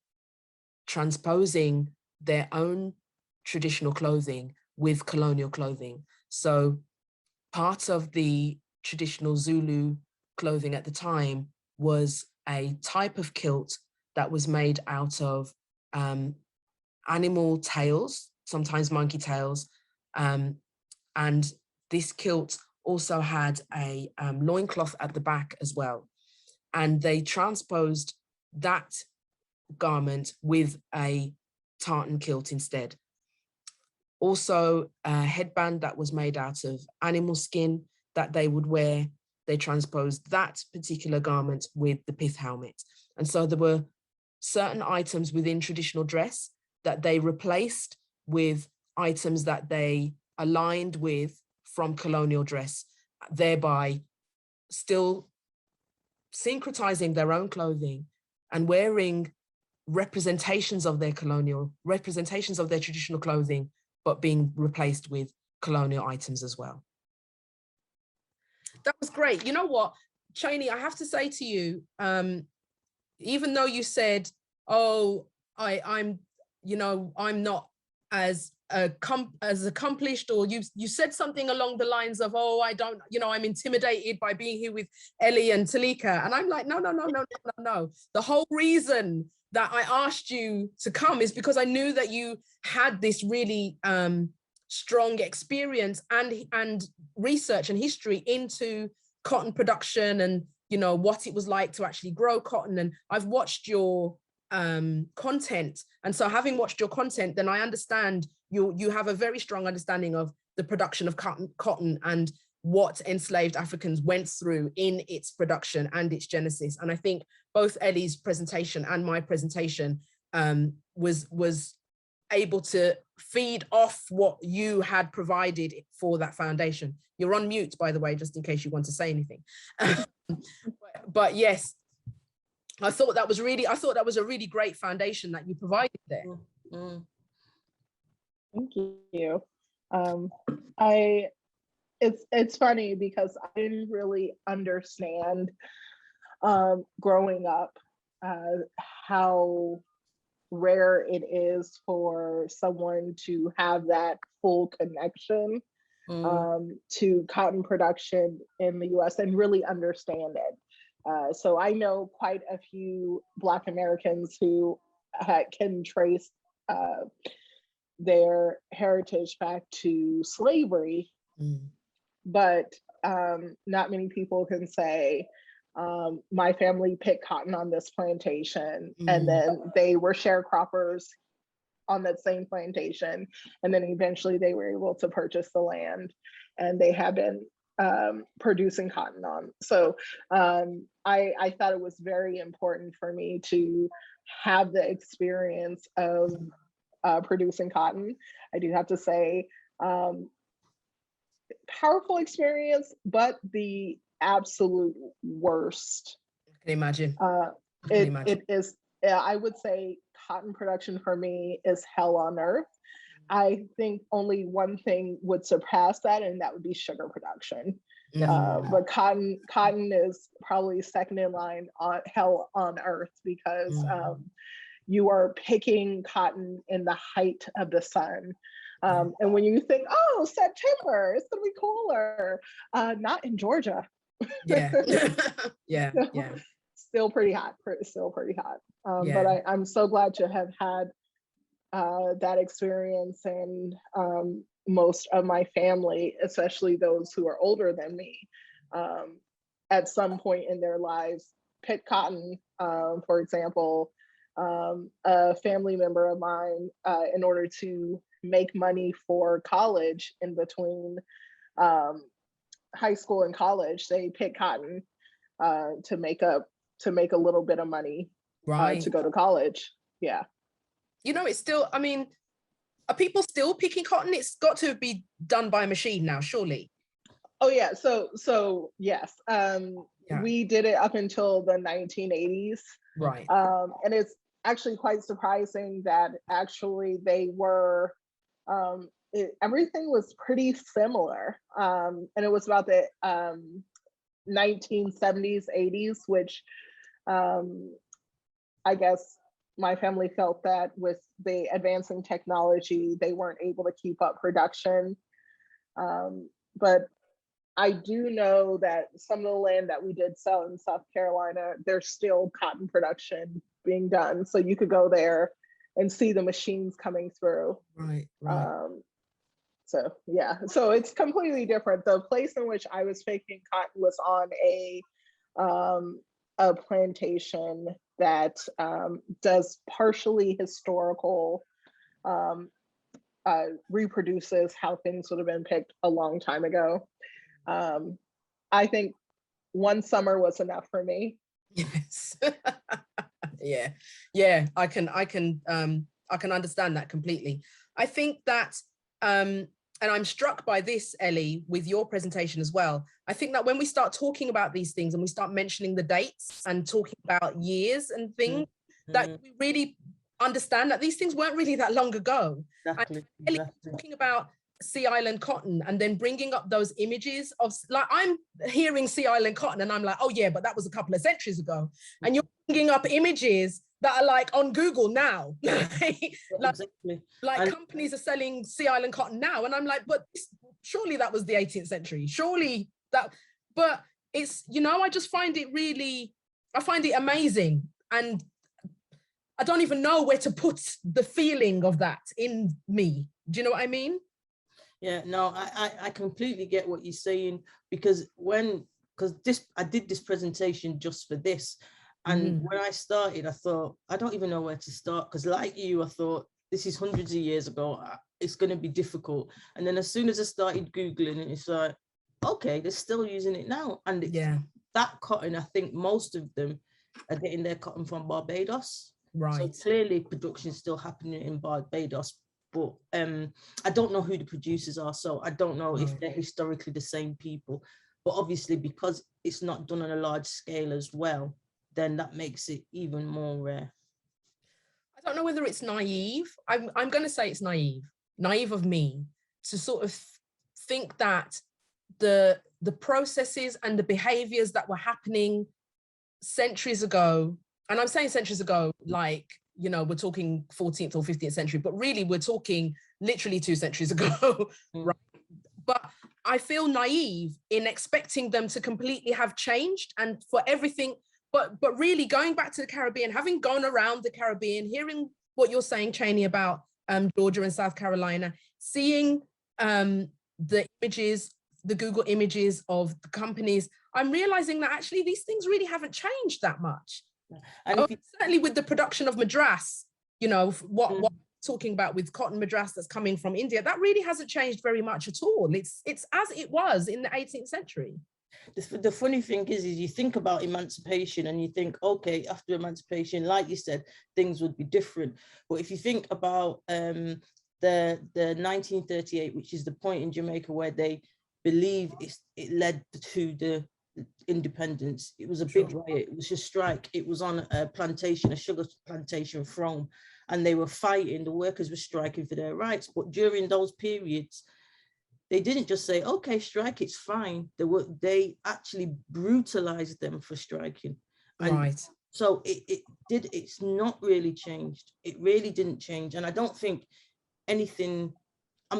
transposing their own traditional clothing with colonial clothing. So part of the traditional Zulu clothing at the time was a type of kilt that was made out of animal tails, sometimes monkey tails. And this kilt also had a loincloth at the back as well. And they transposed that garment with a tartan kilt instead. Also, a headband that was made out of animal skin that they would wear, they transposed that particular garment with the pith helmet. And so there were certain items within traditional dress that they replaced with items that they aligned with from colonial dress, thereby still syncretizing their own clothing and wearing representations of their traditional clothing, but being replaced with colonial items as well. That was great. You know what, Cheyney, I have to say to you, even though you said, oh, I'm not as accomplished, or you said something along the lines of, oh, I don't, I'm intimidated by being here with Elli and Teleica. And I'm like, no. The whole reason that I asked you to come is because I knew that you had this really strong experience and research and history into cotton production and, what it was like to actually grow cotton. And I've watched your content. And so having watched your content, then I understand you have a very strong understanding of the production of cotton and what enslaved Africans went through in its production and its genesis. And I think both Elli's presentation and my presentation was able to feed off what you had provided for that foundation. You're on mute, by the way, just in case you want to say anything. But yes, I thought that was a really great foundation that you provided there. Mm. Thank you. It's funny because I didn't really understand growing up how rare it is for someone to have that full connection to cotton production in the US and really understand it. So I know quite a few Black Americans who can trace their heritage back to slavery, but not many people can say, my family picked cotton on this plantation, and then they were sharecroppers on that same plantation, and then eventually they were able to purchase the land, and they have been producing cotton on. So I thought it was very important for me to have the experience of producing cotton. I do have to say, powerful experience, but the absolute worst. I can imagine. It is, I would say cotton production for me is hell on earth. I think only one thing would surpass that, and that would be sugar production. But cotton is probably second in line on hell on earth, because you are picking cotton in the height of the sun. And when you think, oh, September, it's gonna be cooler, not in Georgia. Yeah. Still pretty hot. But I'm so glad to have had that experience, and most of my family, especially those who are older than me, at some point in their lives picked cotton. For example, a family member of mine, in order to make money for college in between high school and college, they picked cotton to make a little bit of money, to go to college. Yeah. It's still, I mean, are people still picking cotton? It's got to be done by a machine now, surely. Oh yeah, so yes. We did it up until the 1980s. Right. And it's actually quite surprising that actually they were, everything was pretty similar. And it was about the 1970s, 80s, which I guess my family felt that with the advancing technology, they weren't able to keep up production. But I do know that some of the land that we did sell in South Carolina, there's still cotton production being done. So you could go there and see the machines coming through. Right. So yeah, so it's completely different. The place in which I was faking cotton was on a plantation that does partially historical, reproduces how things would have been picked a long time ago. I think one summer was enough for me. Yes. Yeah. I can understand that completely. I think that, and I'm struck by this, Elli, with your presentation as well. I think that when we start talking about these things and we start mentioning the dates and talking about years and things, that we really understand that these things weren't really that long ago. Exactly. And Elli, talking about Sea Island cotton and then bringing up those images of, like, I'm hearing Sea Island cotton and I'm like, oh yeah, but that was a couple of centuries ago. And you're bringing up images that are like on Google now. Exactly. Like companies are selling Sea Island cotton now. And I'm like, but surely that was the 18th century. Surely that, but it's, you know, I just find it really, I find it amazing. And I don't even know where to put the feeling of that in me. Do you know what I mean? Yeah, no, I completely get what you're saying, because I did this presentation just for this. And when I started, I thought, I don't even know where to start, because like you, I thought, this is hundreds of years ago, it's going to be difficult. And then as soon as I started Googling it, it's like, okay, they're still using it now. And that cotton, I think most of them are getting their cotton from Barbados. Right. So clearly production is still happening in Barbados, but I don't know who the producers are. So I don't know if they're historically the same people, but obviously because it's not done on a large scale as well, then that makes it even more rare. I don't know whether it's naive. I'm going to say it's naive of me to sort of think that the processes and the behaviors that were happening centuries ago, and I'm saying centuries ago, like, you know, we're talking 14th or 15th century, but really we're talking literally 2 centuries ago, right? But I feel naive in expecting them to completely have changed and for everything. But really going back to the Caribbean, having gone around the Caribbean, hearing what you're saying, Cheyney, about Georgia and South Carolina, seeing the images, the Google images of the companies, I'm realizing that actually these things really haven't changed that much. And certainly with the production of madras, you know, what we're talking about with cotton madras that's coming from India, that really hasn't changed very much at all. It's as it was in the 18th century. The funny thing is you think about emancipation and you think, okay, after emancipation, like you said, things would be different. But if you think about the 1938, which is the point in Jamaica where they believe it led to the independence, it was a big riot, it was a strike, it was on a plantation, a sugar plantation from, and they were fighting, the workers were striking for their rights. But during those periods, they didn't just say, okay, strike, it's fine. They actually brutalized them for striking. And right. So it's not really changed. It really didn't change. And I don't think anything,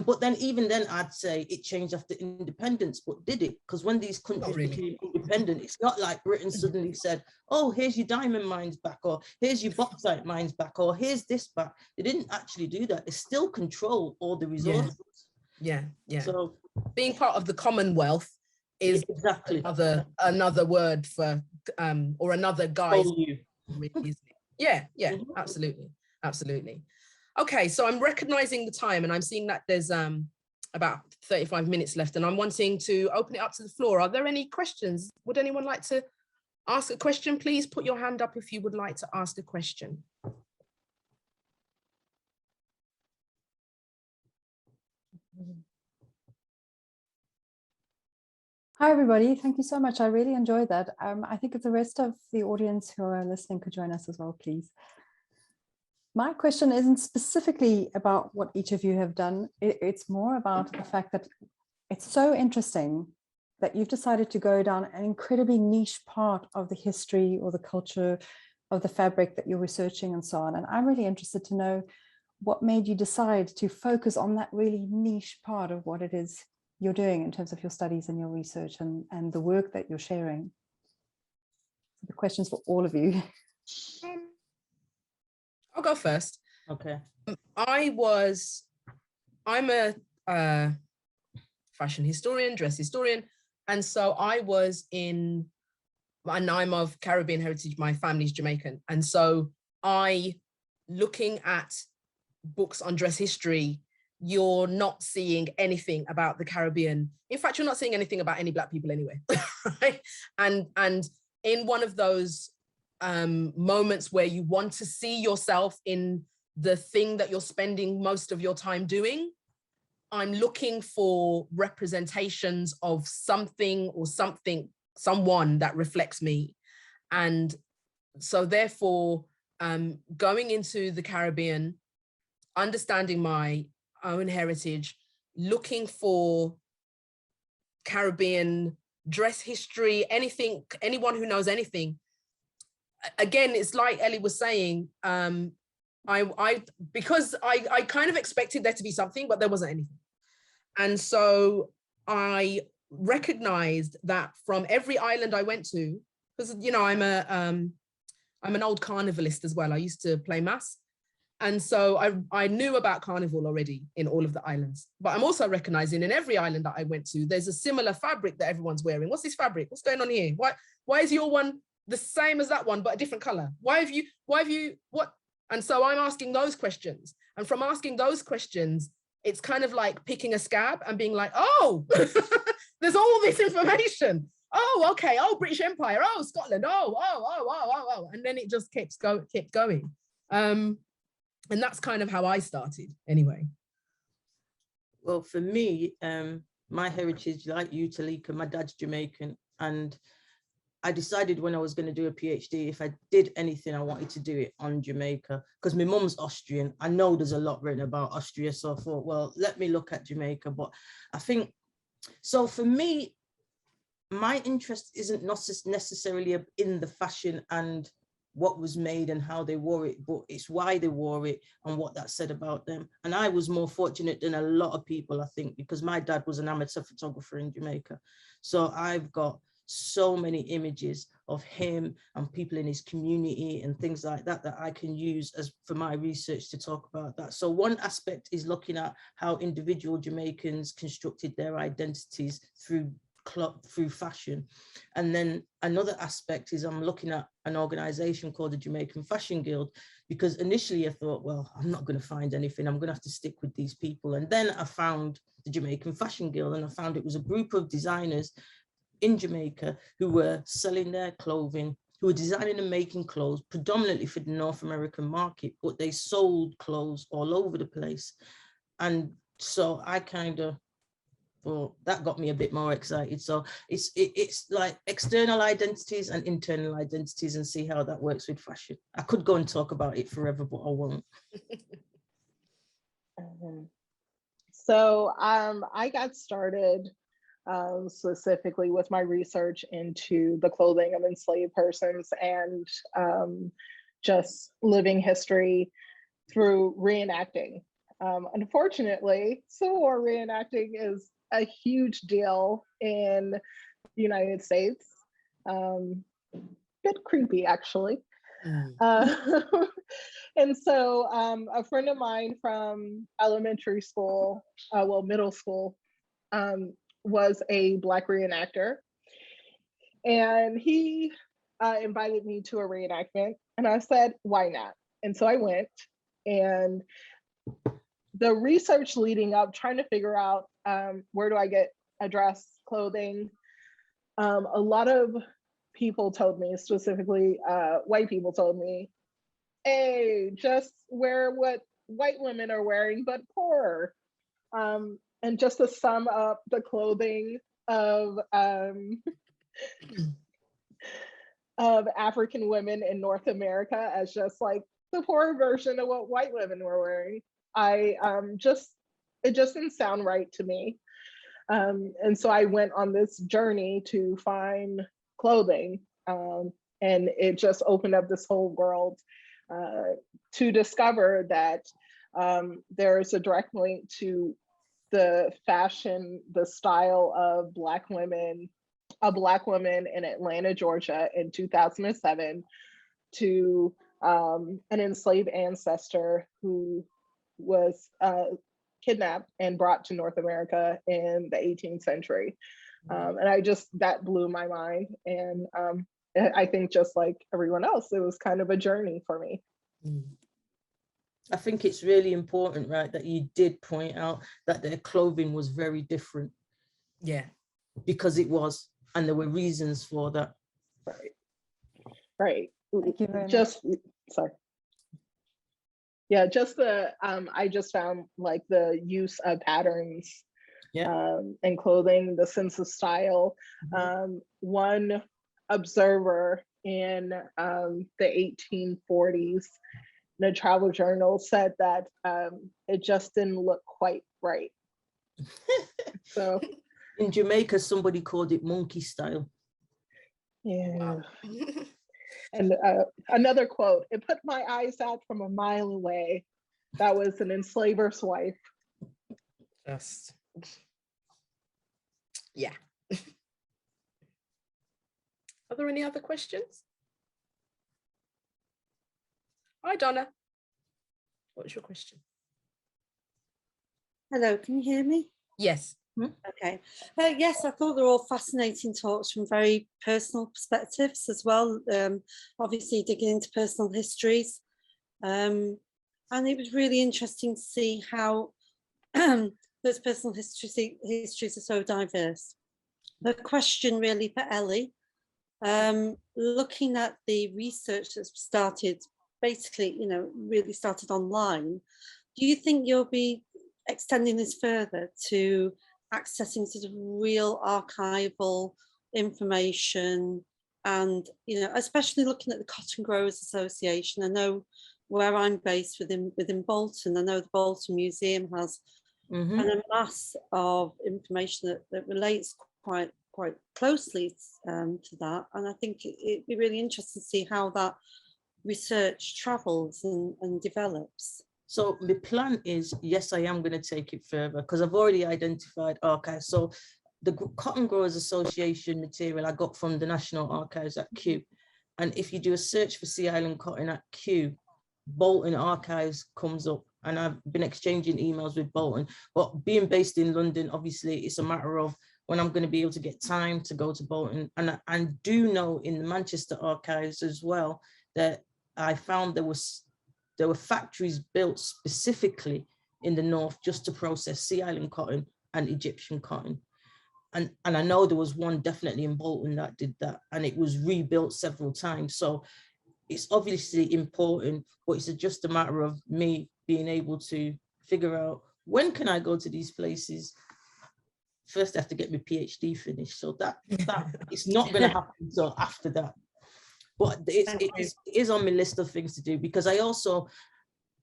but then even then I'd say it changed after independence, but did it? Because when these countries became independent, it's not like Britain suddenly said, oh, here's your diamond mines back, or here's your bauxite mines back, or here's this back. They didn't actually do that. They still control all the resources. Yeah. So being part of the Commonwealth is exactly another word for or another guise. Yeah, absolutely. Okay, so I'm recognizing the time and I'm seeing that there's about 35 minutes left and I'm wanting to open it up to the floor. Are there any questions? Would anyone like to ask a question? Please put your hand up if you would like to ask a question. Hi, everybody. Thank you so much. I really enjoyed that. I think if the rest of the audience who are listening could join us as well, please. My question isn't specifically about what each of you have done. It's more about the fact that it's so interesting that you've decided to go down an incredibly niche part of the history or the culture of the fabric that you're researching and so on. And I'm really interested to know what made you decide to focus on that really niche part of what it is you're doing in terms of your studies and your research and the work that you're sharing. The questions for all of you. I'll go first. Okay. I'm a fashion historian, dress historian. And so and I'm of Caribbean heritage, my family's Jamaican. And so looking at books on dress history, you're not seeing anything about the Caribbean. In fact, you're not seeing anything about any Black people anyway, right? And in one of those moments where you want to see yourself in the thing that you're spending most of your time doing, I'm looking for representations of something or someone that reflects me. And so therefore, going into the Caribbean, understanding my own heritage, looking for Caribbean dress history, anyone who knows anything. Again, it's like Elli was saying, because I kind of expected there to be something, but there wasn't anything. And so I recognized that from every island I went to, because, you know, I'm an old carnivalist as well. I used to play mass. And so I knew about carnival already in all of the islands, but I'm also recognizing in every island that I went to, there's a similar fabric that everyone's wearing. What's this fabric? What's going on here? Why is your one the same as that one, but a different color? What? And so I'm asking those questions. And from asking those questions, it's kind of like picking a scab and being like, oh, there's all this information. Oh, okay. Oh, British Empire. Oh, Scotland. Oh. And then it just kept going. And that's kind of how I started anyway. Well, for me, my heritage, like you, Teleica, my dad's Jamaican. And I decided when I was going to do a PhD, if I did anything, I wanted to do it on Jamaica, because my mum's Austrian. I know there's a lot written about Austria. So I thought, well, let me look at Jamaica. But I think, so for me, my interest isn't necessarily in the fashion and what was made and how they wore it, but it's why they wore it and what that said about them. And I was more fortunate than a lot of people, I think, because my dad was an amateur photographer in Jamaica. So I've got so many images of him and people in his community and things like that that I can use as for my research to talk about that. So one aspect is looking at how individual Jamaicans constructed their identities through fashion. And then another aspect is I'm looking at an organization called the Jamaican Fashion Guild, because initially I thought, well, I'm not going to find anything, I'm going to have to stick with these people. And then I found the Jamaican Fashion Guild, and I found it was a group of designers in Jamaica who were selling their clothing, who were designing and making clothes predominantly for the North American market, but they sold clothes all over the place. And so I kind of, well, that got me a bit more excited. So it's like external identities and internal identities, and see how that works with fashion. I could go and talk about it forever, but I won't. So I got started specifically with my research into the clothing of enslaved persons and just living history through reenacting. Unfortunately, Civil War reenacting is a huge deal in the United States. Bit creepy, actually. And so a friend of mine from elementary school, middle school, was a Black reenactor. And he invited me to a reenactment, and I said, why not? And so I went, and the research leading up, trying to figure out where do I get a dress, clothing, a lot of people told me, specifically white people told me, hey, just wear what white women are wearing, but poorer. And just to sum up the clothing of African women in North America as just like the poorer version of what white women were wearing, it just didn't sound right to me. And so I went on this journey to find clothing, and it just opened up this whole world to discover that there's a direct link to the fashion, the style of a Black woman in Atlanta, Georgia in 2007 to an enslaved ancestor who was kidnapped and brought to North America in the 18th century. And that blew my mind. And I think just like everyone else, it was kind of a journey for me. I think it's really important, right, that you did point out that their clothing was very different. Yeah. Because it was, and there were reasons for that. Right. Thank you very much. Sorry. Yeah, just I just found like the use of patterns and clothing, the sense of style. One observer in the 1840s, in a travel journal, said that it just didn't look quite right. So in Jamaica, somebody called it monkey style. Yeah. Wow. And another quote, "It put my eyes out from a mile away." That was an enslaver's wife. Just, yeah. Are there any other questions? Hi, Donna. What's your question? Hello, can you hear me? Yes. Okay. Yes, I thought they were all fascinating talks from very personal perspectives as well. Obviously digging into personal histories. And it was really interesting to see how those personal histories are so diverse. The question really for Elli, looking at the research that's started, basically, really started online, do you think you'll be extending this further to accessing sort of real archival information and, especially looking at the Cotton Growers Association? I know where I'm based within Bolton, I know the Bolton Museum has a mass of information that relates quite closely to that. And I think it'd be really interesting to see how that research travels and develops. So the plan is, yes, I am going to take it further because I've already identified archives. So the Cotton Growers Association material I got from the National Archives at Kew. And if you do a search for Sea Island cotton at Kew, Bolton Archives comes up, and I've been exchanging emails with Bolton. But being based in London, obviously, it's a matter of when I'm going to be able to get time to go to Bolton. And I do know in the Manchester Archives as well that I found there were factories built specifically in the north just to process Sea Island cotton and Egyptian cotton. And I know there was one definitely in Bolton that did that, and it was rebuilt several times. So it's obviously important, but it's just a matter of me being able to figure out when can I go to these places. First, I have to get my PhD finished. So that it's not going to happen until after that. But it is on my list of things to do, because I also,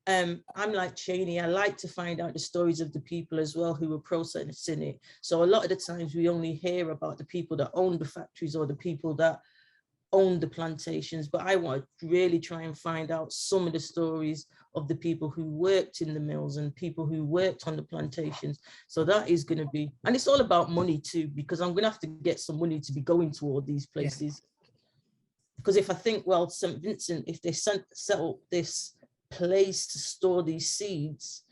I'm like Cheyney, I like to find out the stories of the people as well who were processing it. So a lot of the times we only hear about the people that own the factories or the people that own the plantations, but I want to really try and find out some of the stories of the people who worked in the mills and people who worked on the plantations. So that is going to be, and it's all about money too, because I'm going to have to get some money to be going to all these places. Because if I think, well, St. Vincent, if they set up this place to store these seeds,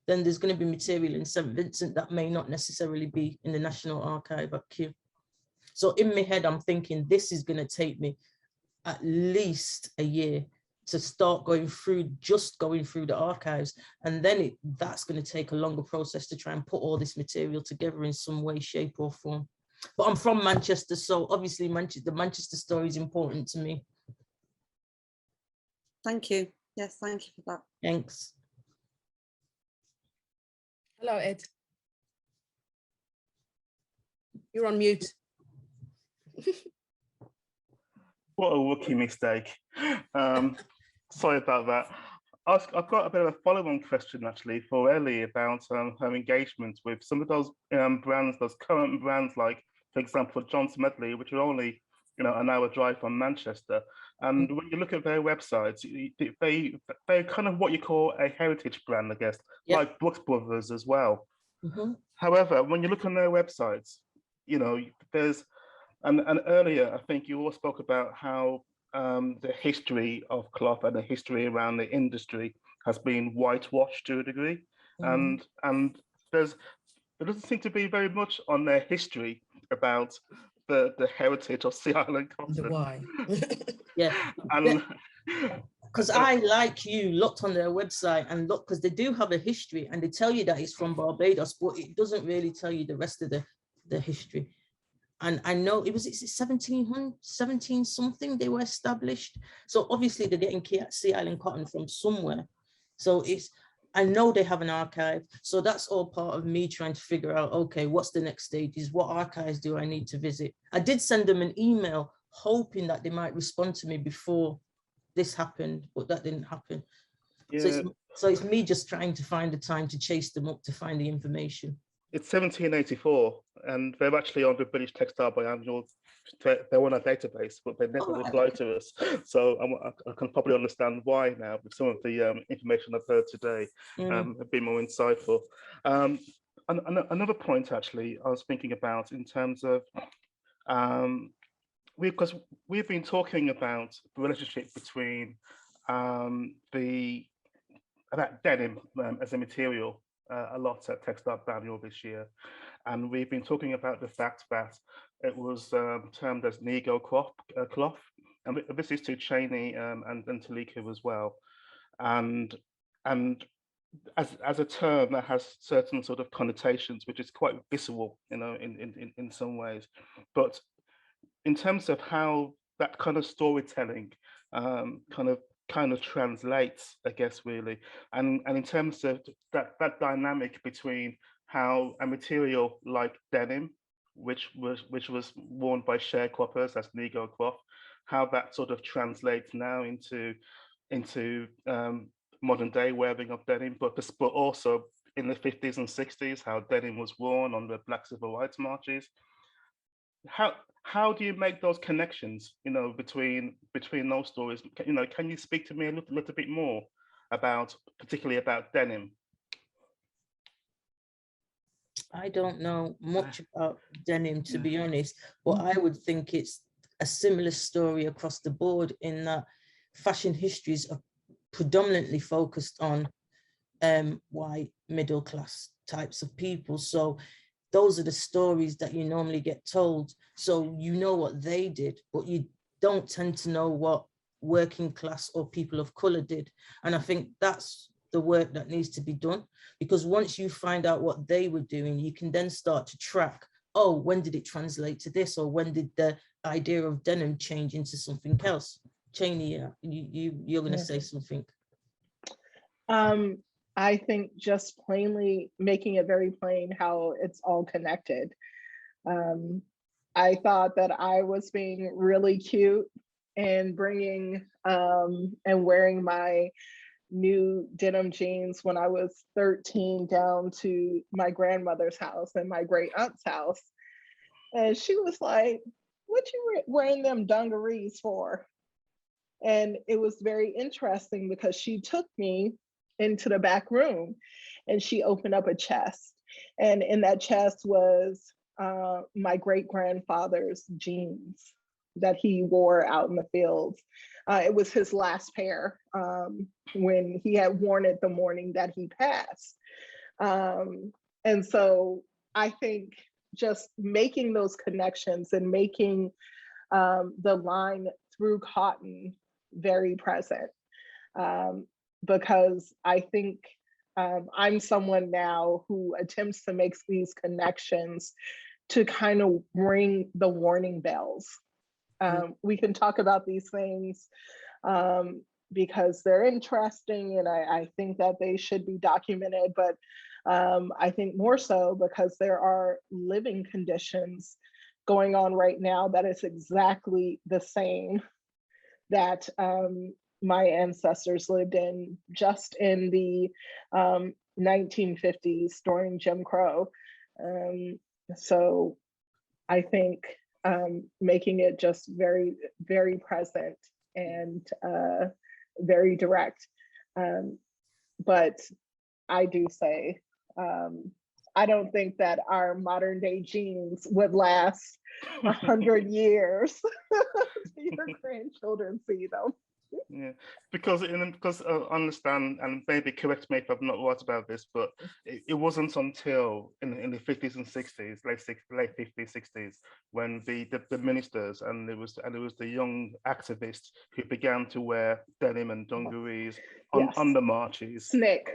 then there's going to be material in St. Vincent that may not necessarily be in the National Archive at Kew. So in my head, I'm thinking this is going to take me at least a year to start going through the archives. And then that's going to take a longer process to try and put all this material together in some way, shape or form. But I'm from Manchester, so obviously the Manchester story is important to me. Thank you. Yes, thank you for that. Thanks. Hello, Ed. You're on mute. What a rookie mistake. Sorry about that. I've got a bit of a follow-on question actually for Elli about her engagement with some of those brands, those current brands, like for example John Smedley, which are only an hour drive from Manchester. And when you look at their websites, they're kind of what you call a heritage brand, I guess, like Brooks Brothers as well. However, when you look on their websites, there's and earlier I think you all spoke about how the history of cloth and the history around the industry has been whitewashed to a degree, and there doesn't seem to be very much on their history about the heritage of Sea Island cotton. Why? Yeah. And because I, like you, looked on their website and look, because they do have a history and they tell you that it's from Barbados, but it doesn't really tell you the rest of the history. And I know it was 17 something they were established. So obviously they're getting Sea Island cotton from somewhere. So I know they have an archive. So that's all part of me trying to figure out, okay, what's the next stages? What archives do I need to visit? I did send them an email hoping that they might respond to me before this happened, but that didn't happen. yeah. So it's me just trying to find the time to chase them up to find the information. It's 1784, and they're actually on the British Textile Biannual. They're on our database, but they never replied to us. So I can probably understand why now with some of the information I've heard today, a bit more insightful. Another point, actually, I was thinking about in terms of, because we've been talking about the relationship between about denim as a material a lot at Textile Biennial this year, and we've been talking about the fact that it was termed as Nego cloth, and this is to Cheyney and Teleica as well, and as a term that has certain sort of connotations, which is quite visceral, in some ways, but in terms of how that kind of storytelling kind of translates, I guess, really, and in terms of that dynamic between how a material like denim, which was worn by sharecroppers as Nego cloth, how that sort of translates now into modern day wearing of denim, but also in the 50s and 60s, how denim was worn on the Black Civil Rights marches. How do you make those connections, between those stories? Can you speak to me a little bit more particularly about denim? I don't know much about denim, to be honest, but I would think it's a similar story across the board in that fashion histories are predominantly focused on white middle class types of people. So those are the stories that you normally get told. So you know what they did, but you don't tend to know what working class or people of color did. And I think that's the work that needs to be done, because once you find out what they were doing, you can then start to track, oh, when did it translate to this? Or when did the idea of denim change into something else? Cheyney, you're going to say something. I think just plainly making it very plain how it's all connected. I thought that I was being really cute and bringing and wearing my new denim jeans when I was 13 down to my grandmother's house and my great aunt's house. And she was like, what you wearing them dungarees for? And it was very interesting because she took me into the back room and she opened up a chest. And in that chest was my great grandfather's jeans that he wore out in the fields. It was his last pair when he had worn it the morning that he passed. And so I think just making those connections and making the line through cotton very present. Because I think I'm someone now who attempts to make these connections to kind of ring the warning bells. We can talk about these things because they're interesting and I think that they should be documented, but I think more so because there are living conditions going on right now that is exactly the same that my ancestors lived in just in the 1950s during Jim Crow. So I think making it just very, very present and very direct. But I do say, I don't think that our modern day jeans would last 100 years. Your grandchildren see them. Yeah, because I understand, and maybe correct me if I'm not right about this, but it wasn't until in the 50s and 60s, late 50s, 60s, when the ministers and it was the young activists who began to wear denim and dungarees on the marches. Snick.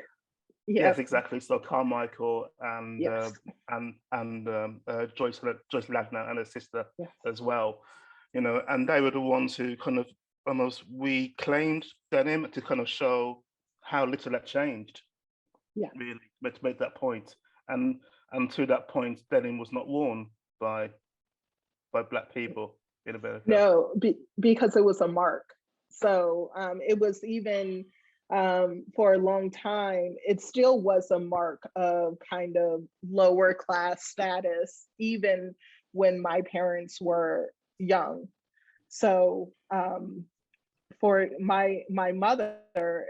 Yes, exactly. So Carmichael and Yes. Joyce Lagner and her sister as well, and they were the ones who kind of almost reclaimed denim to kind of show how little had changed. Yeah. Really, to make that point. And to that point, denim was not worn by Black people in America. No, because it was a mark. So it was even for a long time, it still was a mark of kind of lower class status, even when my parents were young. So for my mother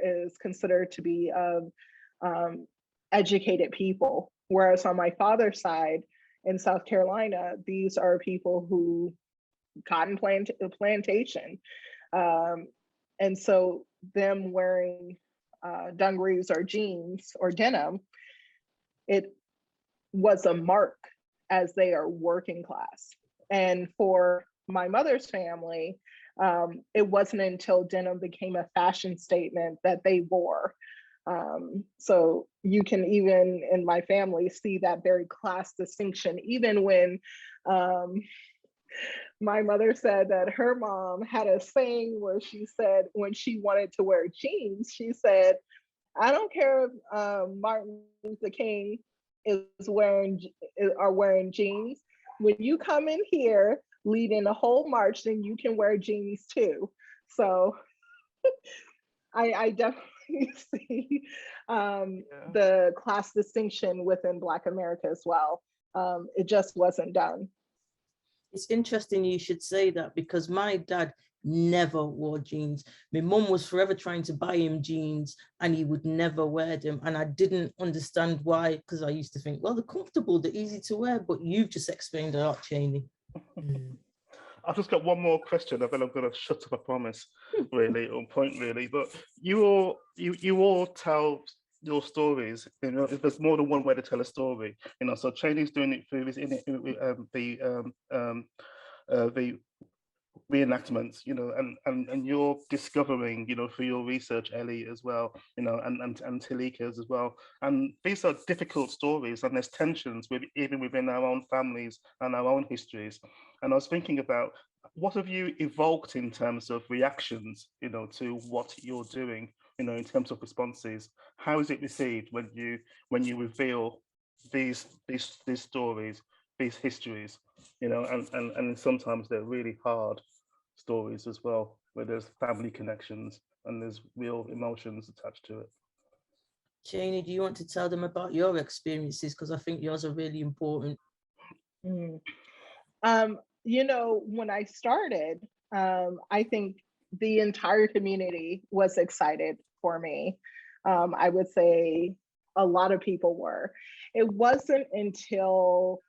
is considered to be of educated people, whereas on my father's side in South Carolina, these are people who cotton plantation. And so them wearing dungarees or jeans or denim, it was a mark as they are working class. And for my mother's family, it wasn't until denim became a fashion statement that they wore. So you can even in my family see that very class distinction, even when my mother said that her mom had a saying where she said when she wanted to wear jeans, she said, I don't care if Martin Luther King is wearing jeans. When you come in here leading a whole march, then you can wear jeans too. So I definitely see the class distinction within Black America as well. It just wasn't done. It's interesting you should say that, because my dad never wore jeans. My mum was forever trying to buy him jeans and he would never wear them. And I didn't understand why, because I used to think, well, they're comfortable, they're easy to wear, but you've just explained a lot, Cheyney. I've just got one more question, and then I'm going to shut up, I promise, really, on point, really. But you all tell your stories, there's more than one way to tell a story, so Cheyney's doing it through the reenactments, and you're discovering, through your research, Elli, as well, and Teleica's as well. And these are difficult stories, and there's tensions even within our own families and our own histories. And I was thinking about, what have you evoked in terms of reactions, to what you're doing, in terms of responses? How is it received when you reveal these stories, these histories, and sometimes they're really hard stories as well, where there's family connections and there's real emotions attached to it. Cheyney, do you want to tell them about your experiences? Because I think yours are really important. When I started, I think the entire community was excited for me. I would say a lot of people were. It wasn't until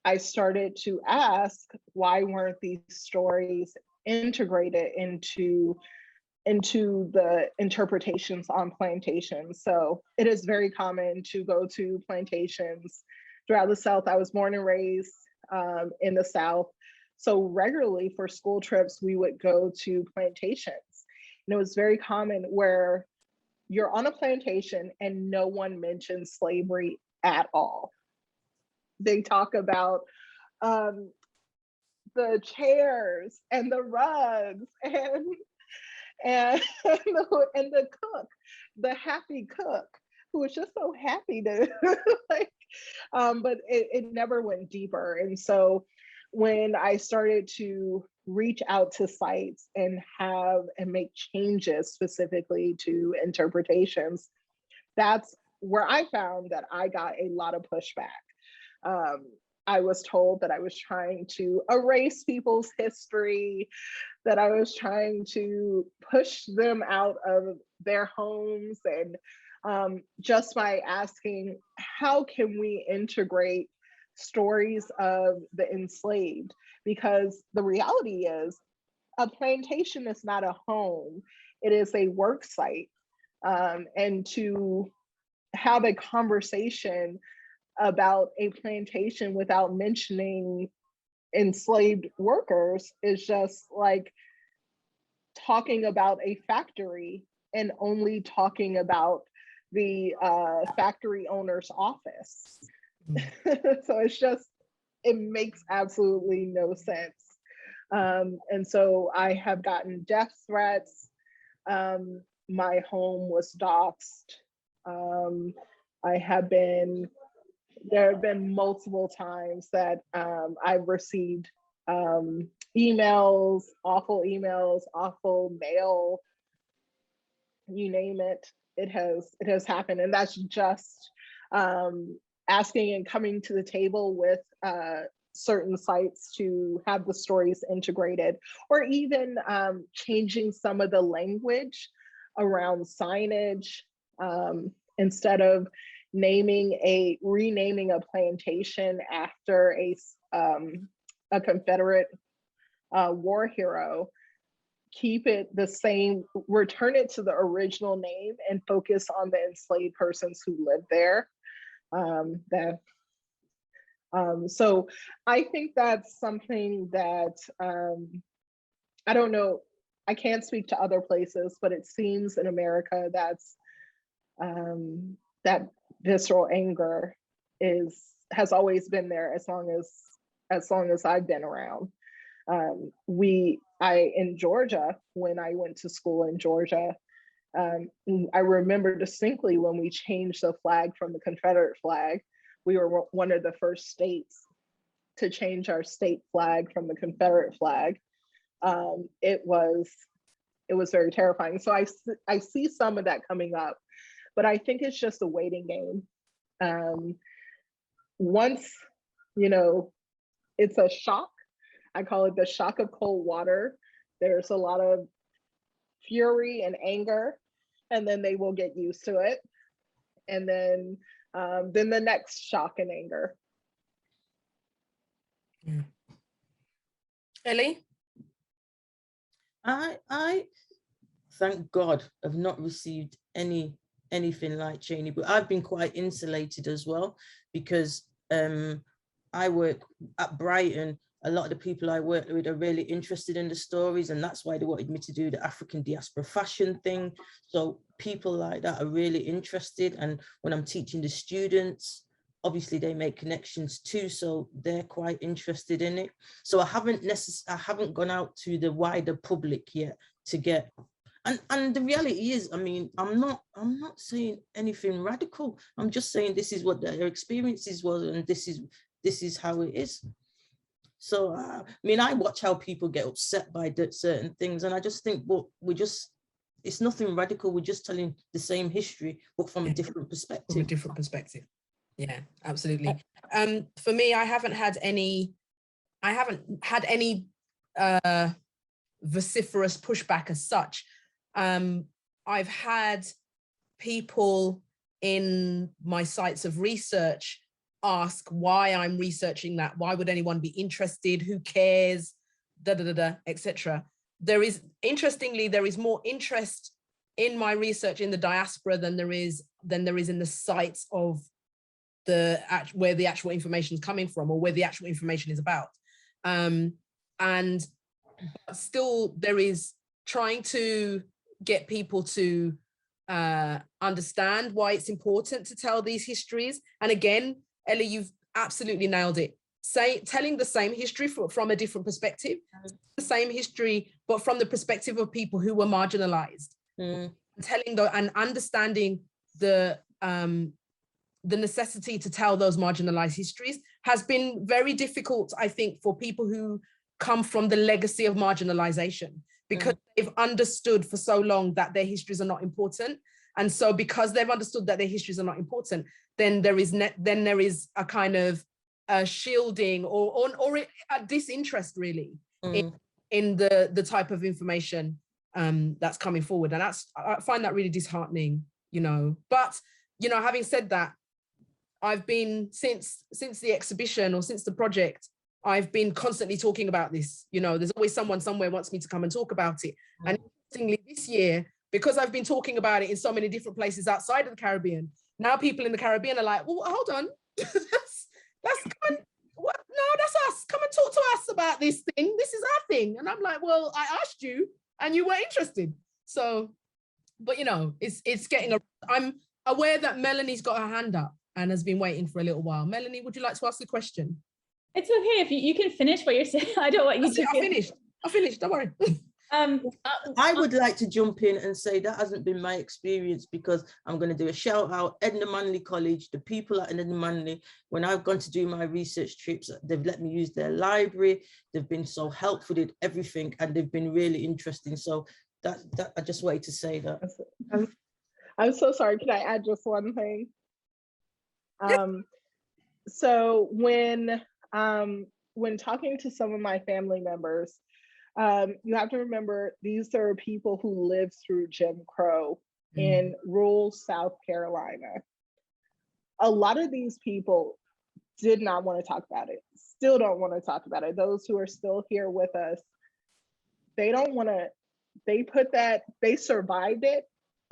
I started to ask, why weren't these stories integrated into the interpretations on plantations? So it is very common to go to plantations throughout the South. I was born and raised in the South. So regularly for school trips, we would go to plantations. And it was very common where you're on a plantation and no one mentions slavery at all. They talk about the chairs and the rugs and the cook, the happy cook, who was just so happy to but it never went deeper. And so when I started to reach out to sites and make changes specifically to interpretations, that's where I found that I got a lot of pushback. I was told that I was trying to erase people's history, that I was trying to push them out of their homes, and just by asking, how can we integrate stories of the enslaved? Because the reality is, a plantation is not a home, it is a work site. And to have a conversation about a plantation without mentioning enslaved workers is just like talking about a factory and only talking about the factory owner's office. So it makes absolutely no sense. And so I have gotten death threats. My home was doxxed. There have been multiple times that I've received emails, awful mail, you name it. It has happened, and that's just asking and coming to the table with certain sites to have the stories integrated, or even changing some of the language around signage, instead of renaming a plantation after a Confederate war hero. Keep it the same, return it to the original name, and focus on the enslaved persons who lived there. So I think that's something that, I don't know, I can't speak to other places, but it seems in America that's that visceral anger has always been there as long as I've been around. In Georgia, when I went to school in Georgia, I remember distinctly when we changed the flag from the Confederate flag. We were one of the first states to change our state flag from the Confederate flag. It was very terrifying. So I see some of that coming up, but I think it's just a waiting game. Once, it's a shock. I call it the shock of cold water. There's a lot of fury and anger, and then they will get used to it. And then the next shock and anger. Elli? I thank God I've not received anything like Cheyney, but I've been quite insulated as well, because I work at Brighton. A lot of the people I work with are really interested in the stories, and that's why they wanted me to do the African Diaspora fashion thing. So people like that are really interested, and when I'm teaching the students, obviously they make connections too, so they're quite interested in it. So I haven't gone out to the wider public yet to get, and the reality is, I mean, I'm not saying anything radical. I'm just saying this is what their experiences was, and this is how it is. So, I mean, I watch how people get upset by certain things, and I just think, well, it's nothing radical. We're just telling the same history, but from a different perspective. From a different perspective. Yeah, absolutely. For me, I haven't had any vociferous pushback as such. I've had people in my sites of research ask why I'm researching that. Why would anyone be interested? Who cares? Etc. Interestingly, there is more interest in my research in the diaspora than there is in the sites of where the actual information is coming from, or where the actual information is about. And still, there is trying to get people to understand why it's important to tell these histories. And again, Elli, you've absolutely nailed it. Telling the same history from a different perspective, the same history, but from the perspective of people who were marginalized. And understanding the necessity to tell those marginalized histories, has been very difficult, I think, for people who come from the legacy of marginalization, because they've understood for so long that their histories are not important. And so because they've understood that their histories are not important, then there is a kind of shielding or a disinterest really in the type of information that's coming forward. And I find that really disheartening, you know. But, you know, having said that, I've been, since the exhibition or since the project, I've been constantly talking about this. You know, there's always someone somewhere wants me to come and talk about it. And interestingly, this year, because I've been talking about it in so many different places outside of the Caribbean, now people in the Caribbean are like, well, hold on, that's come and, what? No, that's us. Come and talk to us about this thing. This is our thing. And I'm like, well, I asked you and you were interested. So, but you know, it's getting, I'm aware that Melanie's got her hand up and has been waiting for a little while. Melanie, would you like to ask the question? It's okay if you can finish what you're saying. I don't want you to. I finished, don't worry. I would like to jump in and say that hasn't been my experience, because I'm going to do a shout out, Edna Manley College, the people at Edna Manley, when I've gone to do my research trips, they've let me use their library. They've been so helpful with everything and they've been really interesting. So that I just wanted to say that. I'm so sorry. Can I add just one thing? So when talking to some of my family members, you have to remember these are people who lived through Jim Crow in rural South Carolina. A lot of these people did not want to talk about it, still don't want to talk about it. Those who are still here with us, they don't want to, they survived it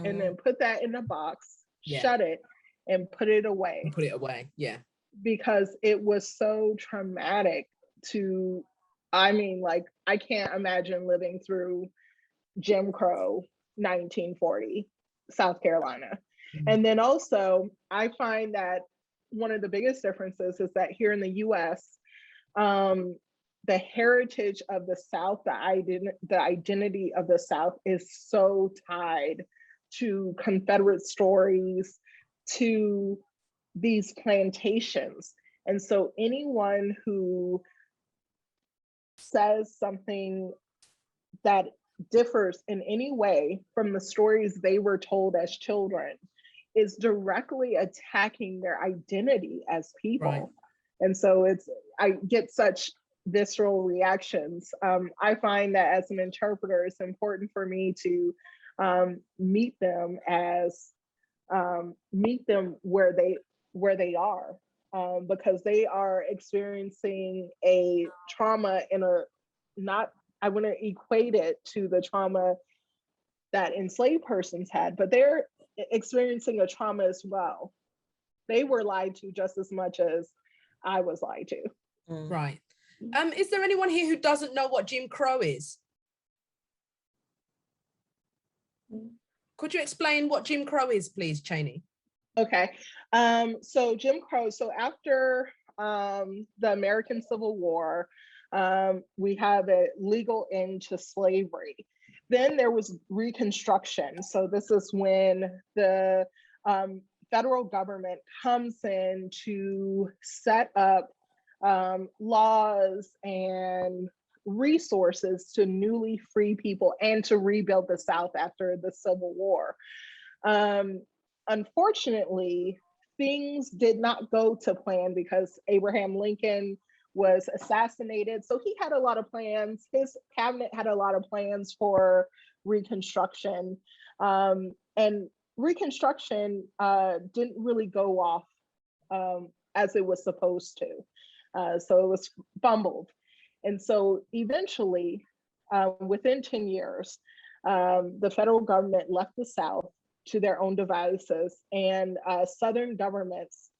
and then put that in a box, shut it, and put it away. Because it was so traumatic to, I mean, like, I can't imagine living through Jim Crow 1940, South Carolina. And then also, I find that one of the biggest differences is that here in the US, the heritage of the South, the identity of the South is so tied to Confederate stories, to these plantations. And so anyone who says something that differs in any way from the stories they were told as children is directly attacking their identity as people. Right. And so I get such visceral reactions. I find that as an interpreter, it's important for me to meet them where they are, because they are experiencing a trauma I wouldn't equate it to the trauma that enslaved persons had, but they're experiencing a trauma as well. They were lied to just as much as I was lied to. Right. Is there anyone here who doesn't know what Jim Crow is? Could you explain what Jim Crow is, please, Cheyney? Okay. So Jim Crow, so after the American Civil War, we have a legal end to slavery. Then there was Reconstruction. So this is when the federal government comes in to set up laws and resources to newly free people and to rebuild the South after the Civil War. Unfortunately, things did not go to plan because Abraham Lincoln was assassinated. So he had a lot of plans. His cabinet had a lot of plans for Reconstruction. And Reconstruction didn't really go off as it was supposed to. So it was fumbled. And so eventually, within 10 years, the federal government left the South to their own devices, and Southern governments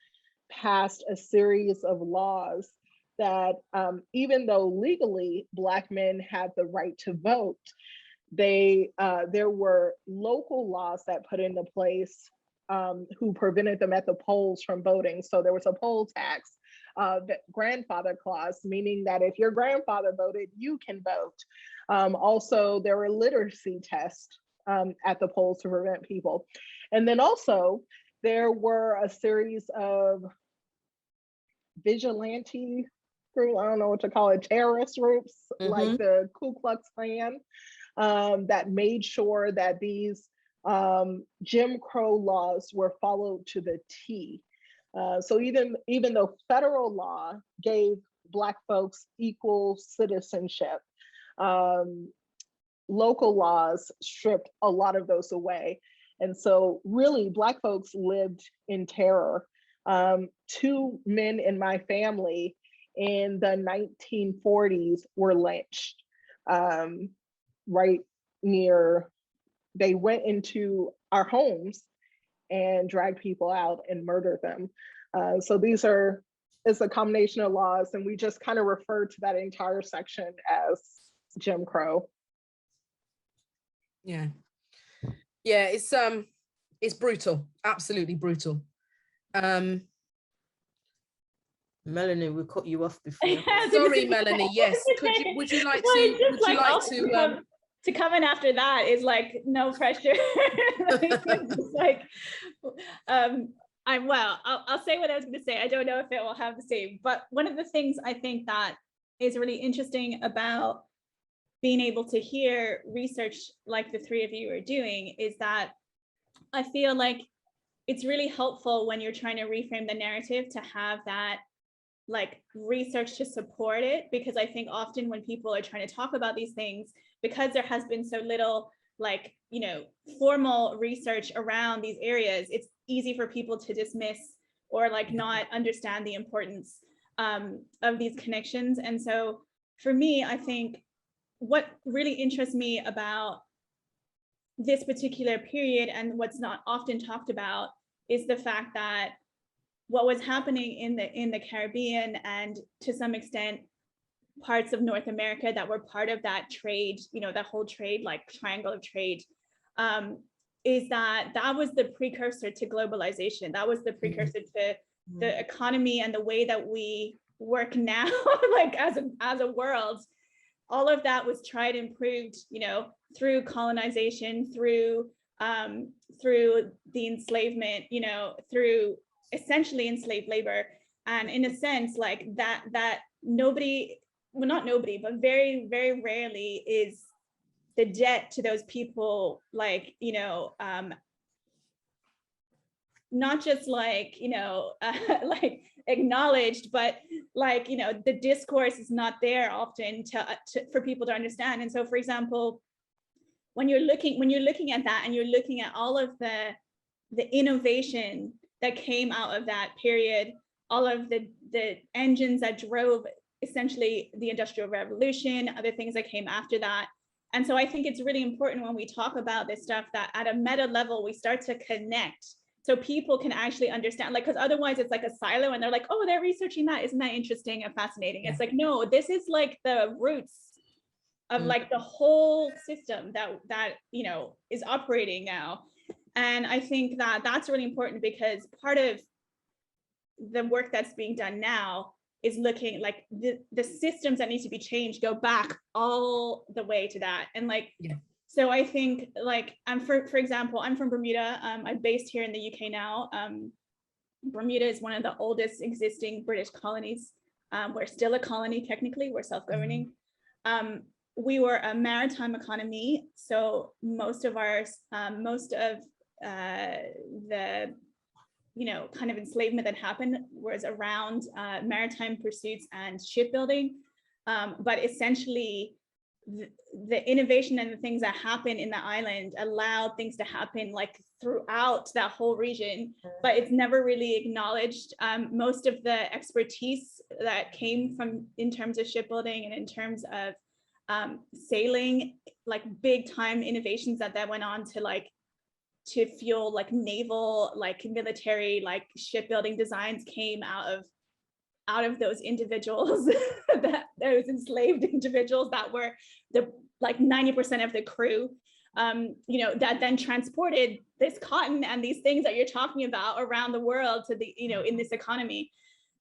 passed a series of laws that even though legally Black men had the right to vote, there were local laws that put into place who prevented them at the polls from voting. So there was a poll tax, the grandfather clause, meaning that if your grandfather voted, you can vote. Also, there were literacy tests at the polls to prevent people. And then also, there were a series of vigilante group, I don't know what to call it, terrorist groups like the Ku Klux Klan, that made sure that these Jim Crow laws were followed to the T. So even though federal law gave Black folks equal citizenship, local laws stripped a lot of those away. And so really Black folks lived in terror. 2 men in my family in the 1940s were lynched right near, they went into our homes and dragged people out and murdered them. So it's a combination of laws, and we just kind of refer to that entire section as Jim Crow. Yeah, it's brutal, absolutely brutal. Melanie, we cut you off before. Sorry, Melanie. Yes, would you like to come in after that is like no pressure. Like, I'll say what I was going to say. I don't know if it will have the same, but one of the things I think that is really interesting about being able to hear research like the 3 of you are doing is that I feel like it's really helpful when you're trying to reframe the narrative to have that like research to support it, because I think often when people are trying to talk about these things, because there has been so little like, you know, formal research around these areas, it's easy for people to dismiss or like not understand the importance of these connections. And so for me, I think what really interests me about this particular period and what's not often talked about is the fact that what was happening in the Caribbean and to some extent parts of North America that were part of that trade, you know, that whole trade, like triangle of trade, is that was the precursor to globalization. That was the precursor to the economy and the way that we work now, like as a world. All of that was tried and proved, you know, through colonization, through the enslavement, you know, through essentially enslaved labor. And in a sense, like that nobody, well, not nobody, but very, very rarely is the debt to those people, like, you know, not just like, you know, like acknowledged, but like, you know, the discourse is not there often for people to understand. And so, for example, when you're looking at that and you're looking at all of the innovation that came out of that period, all of the engines that drove essentially the Industrial Revolution, other things that came after that. And so I think it's really important when we talk about this stuff that at a meta level, we start to connect so people can actually understand, like, because otherwise it's like a silo and they're like, oh, they're researching that. Isn't that interesting and fascinating? Yeah. It's like, no, this is like the roots of like the whole system that, you know, is operating now. And I think that that's really important because part of the work that's being done now is looking like the systems that need to be changed go back all the way to that. And like, yeah. So I think like, for example, I'm from Bermuda. I'm based here in the UK now. Bermuda is one of the oldest existing British colonies. We're still a colony, technically, we're self-governing. We were a maritime economy. So most of the, you know, kind of enslavement that happened was around maritime pursuits and shipbuilding. But essentially, the innovation and the things that happen in the island allowed things to happen like throughout that whole region, but it's never really acknowledged. Most of the expertise that came from in terms of shipbuilding and in terms of sailing, like big time innovations that went on to fuel like naval, like military, like shipbuilding designs came out of those individuals, those enslaved individuals that were the like 90% of the crew, you know, that then transported this cotton and these things that you're talking about around the world to the, you know, in this economy.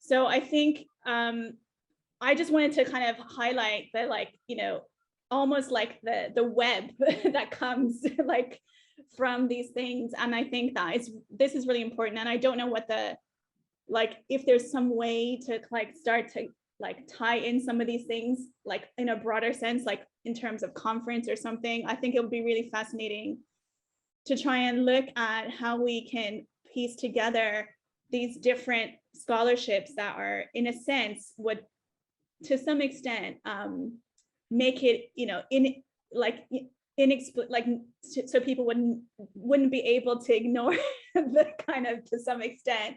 So I think I just wanted to kind of highlight that, like, you know, almost like the web that comes like from these things. And I think that this is really important. And I don't know what like if there's some way to like start to like tie in some of these things, like in a broader sense, like in terms of conference or something, I think it would be really fascinating to try and look at how we can piece together these different scholarships that are, in a sense, would to some extent make it, you know, so people wouldn't be able to ignore the kind of, to some extent,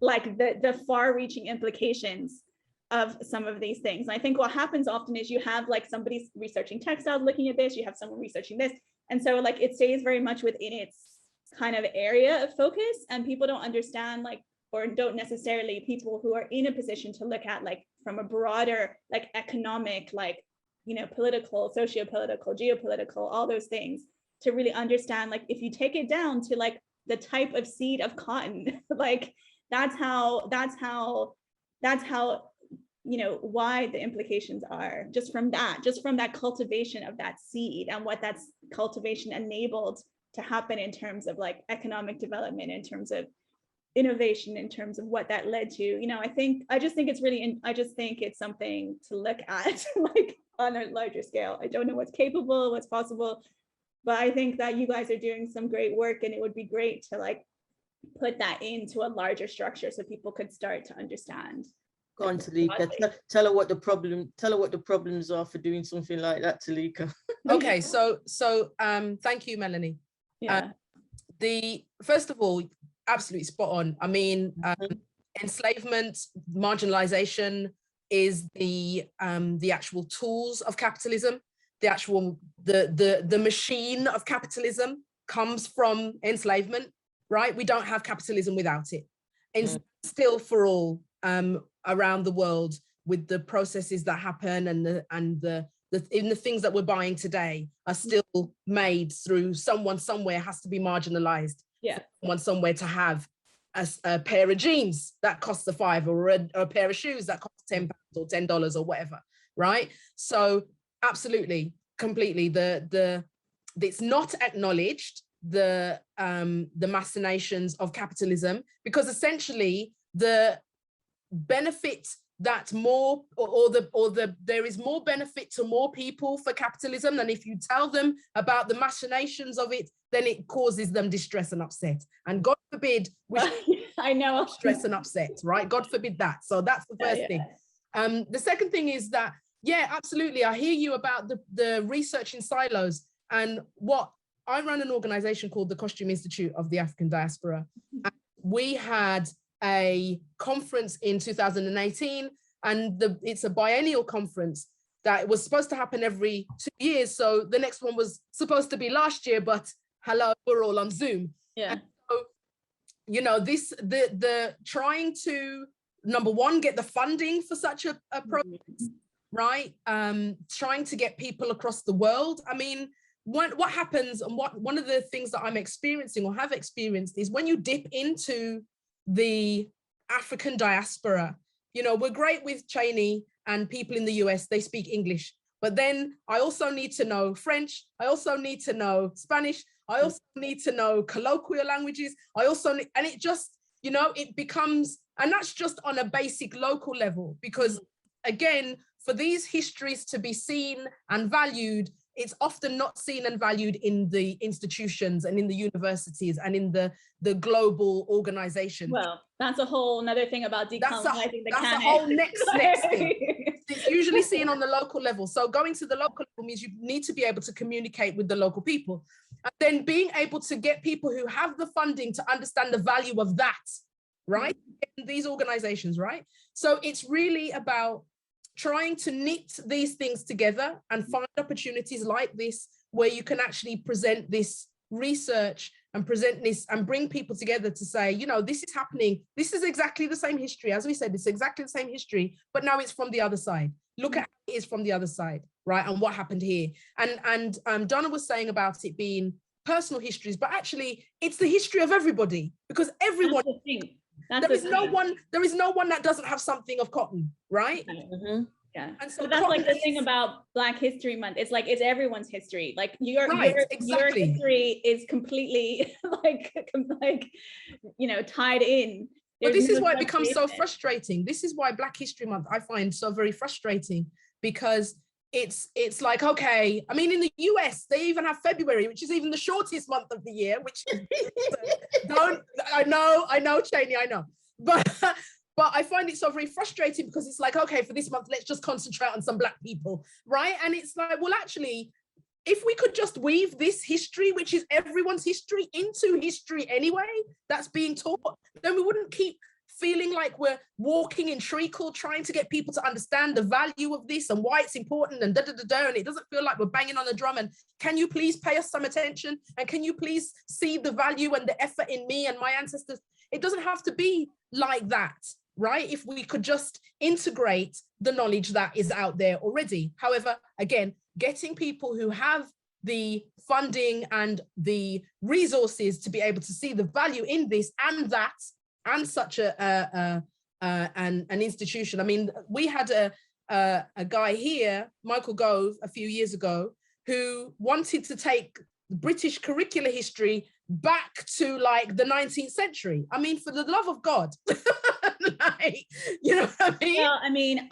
like the far-reaching implications of some of these things. And I think what happens often is you have like somebody researching textiles looking at this, you have someone researching this, and so like it stays very much within its kind of area of focus, and people don't understand, like, or don't necessarily, people who are in a position to look at like from a broader like economic, like, you know, political, socio-political, geopolitical, all those things, to really understand, like, if you take it down to like the type of seed of cotton, like that's how, you know, why the implications are just from that cultivation of that seed, and what that's cultivation enabled to happen in terms of like economic development, in terms of innovation, in terms of what that led to. You know, I just think it's something to look at like on a larger scale. I don't know what's capable, what's possible, but I think that you guys are doing some great work, and it would be great to like put that into a larger structure so people could start to understand. Go on, Teleica. Tell her what the problems are for doing something like that, Teleica. Okay, so thank you, Melanie. Yeah. First of all, absolutely spot on. I mean, enslavement, marginalization is the actual tools of capitalism. The machine of capitalism comes from enslavement, right? We don't have capitalism without it. And still for all around the world, with the processes that happen, and the things that we're buying today are still made through someone somewhere has to be marginalized. Yeah. Someone somewhere to have a pair of jeans that costs a $5, or a pair of shoes that cost £10 or $10 or whatever, right? So absolutely, completely, it's not acknowledged, the machinations of capitalism, because essentially the benefit that there is more benefit to more people for capitalism than if you tell them about the machinations of it, then it causes them distress and upset. And God forbid, I know, stress and upset, right? God forbid that. So that's the first thing. The second thing is that, yeah, absolutely, I hear you about the research in silos. And what I run an organization called the Costume Institute of the African Diaspora. And we had a conference in 2018, and it's a biennial conference that was supposed to happen every 2 years. So the next one was supposed to be last year, but hello, we're all on Zoom. Yeah. And so, you know, the trying to, number one, get the funding for such a project, right? Trying to get people across the world. I mean, what happens, and one of the things that I'm experiencing or have experienced is when you dip into the African diaspora, you know, we're great with Cheyney and people in the US, they speak English, but then I also need to know French, I also need to know Spanish, I also need to know colloquial languages, and it just, you know, it becomes, and that's just on a basic local level, because again, for these histories to be seen and valued, it's often not seen and valued in the institutions and in the universities and in the global organization. Well, that's a whole another thing about decolonizing the canon. That's a whole next thing. It's usually seen on the local level. So going to the local level means you need to be able to communicate with the local people. And then being able to get people who have the funding to understand the value of that, right? In these organizations, right? So it's really about trying to knit these things together and find opportunities like this where you can actually present this research and present this and bring people together to say, you know, this is happening. This is exactly the same history. As we said, it's exactly the same history, but now it's from the other side. Look at how it is from the other side, right? And what happened here. And Donna was saying about it being personal histories, but actually it's the history of everybody, because everyone, there is no one that doesn't have something of cotton, right? Yeah. And so that's like the thing about Black History Month. It's like, it's everyone's history. Like your history is completely like, you know, tied in But There's this is no why it becomes so substation. frustrating. This is why Black History Month I find so very frustrating, because it's like, okay, I mean, in the US, they even have February, which is even the shortest month of the year, which is, I know, Cheyney, I know. But I find it so very frustrating, because it's like, okay, for this month, let's just concentrate on some Black people, right? And it's like, well, actually, if we could just weave this history, which is everyone's history, into history anyway, that's being taught, then we wouldn't keep feeling like we're walking in treacle, trying to get people to understand the value of this and why it's important and and it doesn't feel like we're banging on the drum and can you please pay us some attention, and can you please see the value and the effort in me and my ancestors. It doesn't have to be like that, right? If we could just integrate the knowledge that is out there already. However, again, getting people who have the funding and the resources to be able to see the value in this and that, and such an institution. I mean, we had a guy here, Michael Gove, a few years ago, who wanted to take British curricular history back to like the 19th century. I mean, for the love of God, like, you know what I mean? Well, I mean,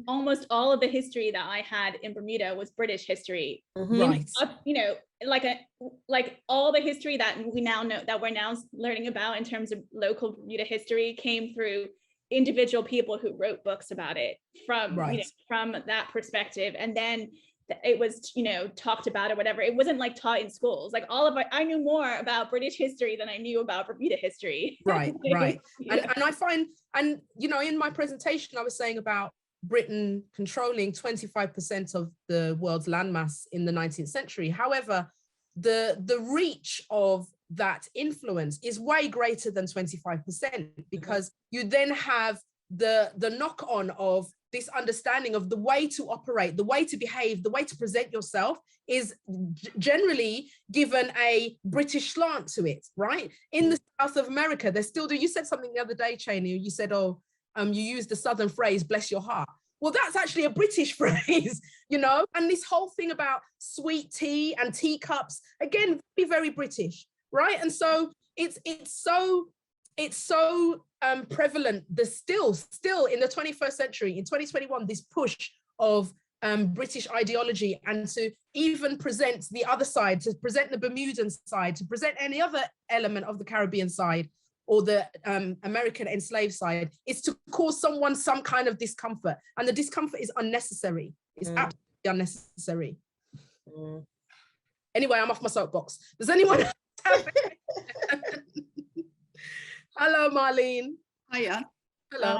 almost all of the history that I had in Bermuda was British history. Right. You know, like all the history that we now know, that we're now learning about in terms of local Bermuda history, came through individual people who wrote books about it from, Right. you know, from that perspective. And then it was, you know, talked about or whatever. It wasn't like taught in schools. Like I knew more about British history than I knew about Bermuda history. Right, right. Yeah. And I find, and you know, in my presentation, I was saying about Britain controlling 25% of the world's landmass in the 19th century. However, the reach of that influence is way greater than 25%, because you then have the knock-on of this understanding of the way to operate, the way to behave, the way to present yourself is generally given a British slant to it, right? In the South of America, they still do. You said something the other day, Cheyney, you said, you used the Southern phrase, bless your heart. Well, that's actually a British phrase, you know? And this whole thing about sweet tea and teacups, again, very, very British, right? And so it's so prevalent. There's still in the 21st century, in 2021, this push of British ideology, and to even present the other side, to present the Bermudan side, to present any other element of the Caribbean side or the American enslaved side, is to cause someone some kind of discomfort. And the discomfort is unnecessary. It's absolutely unnecessary. Anyway, I'm off my soapbox. Does anyone have Hello, Marlene. Hiya. Hello.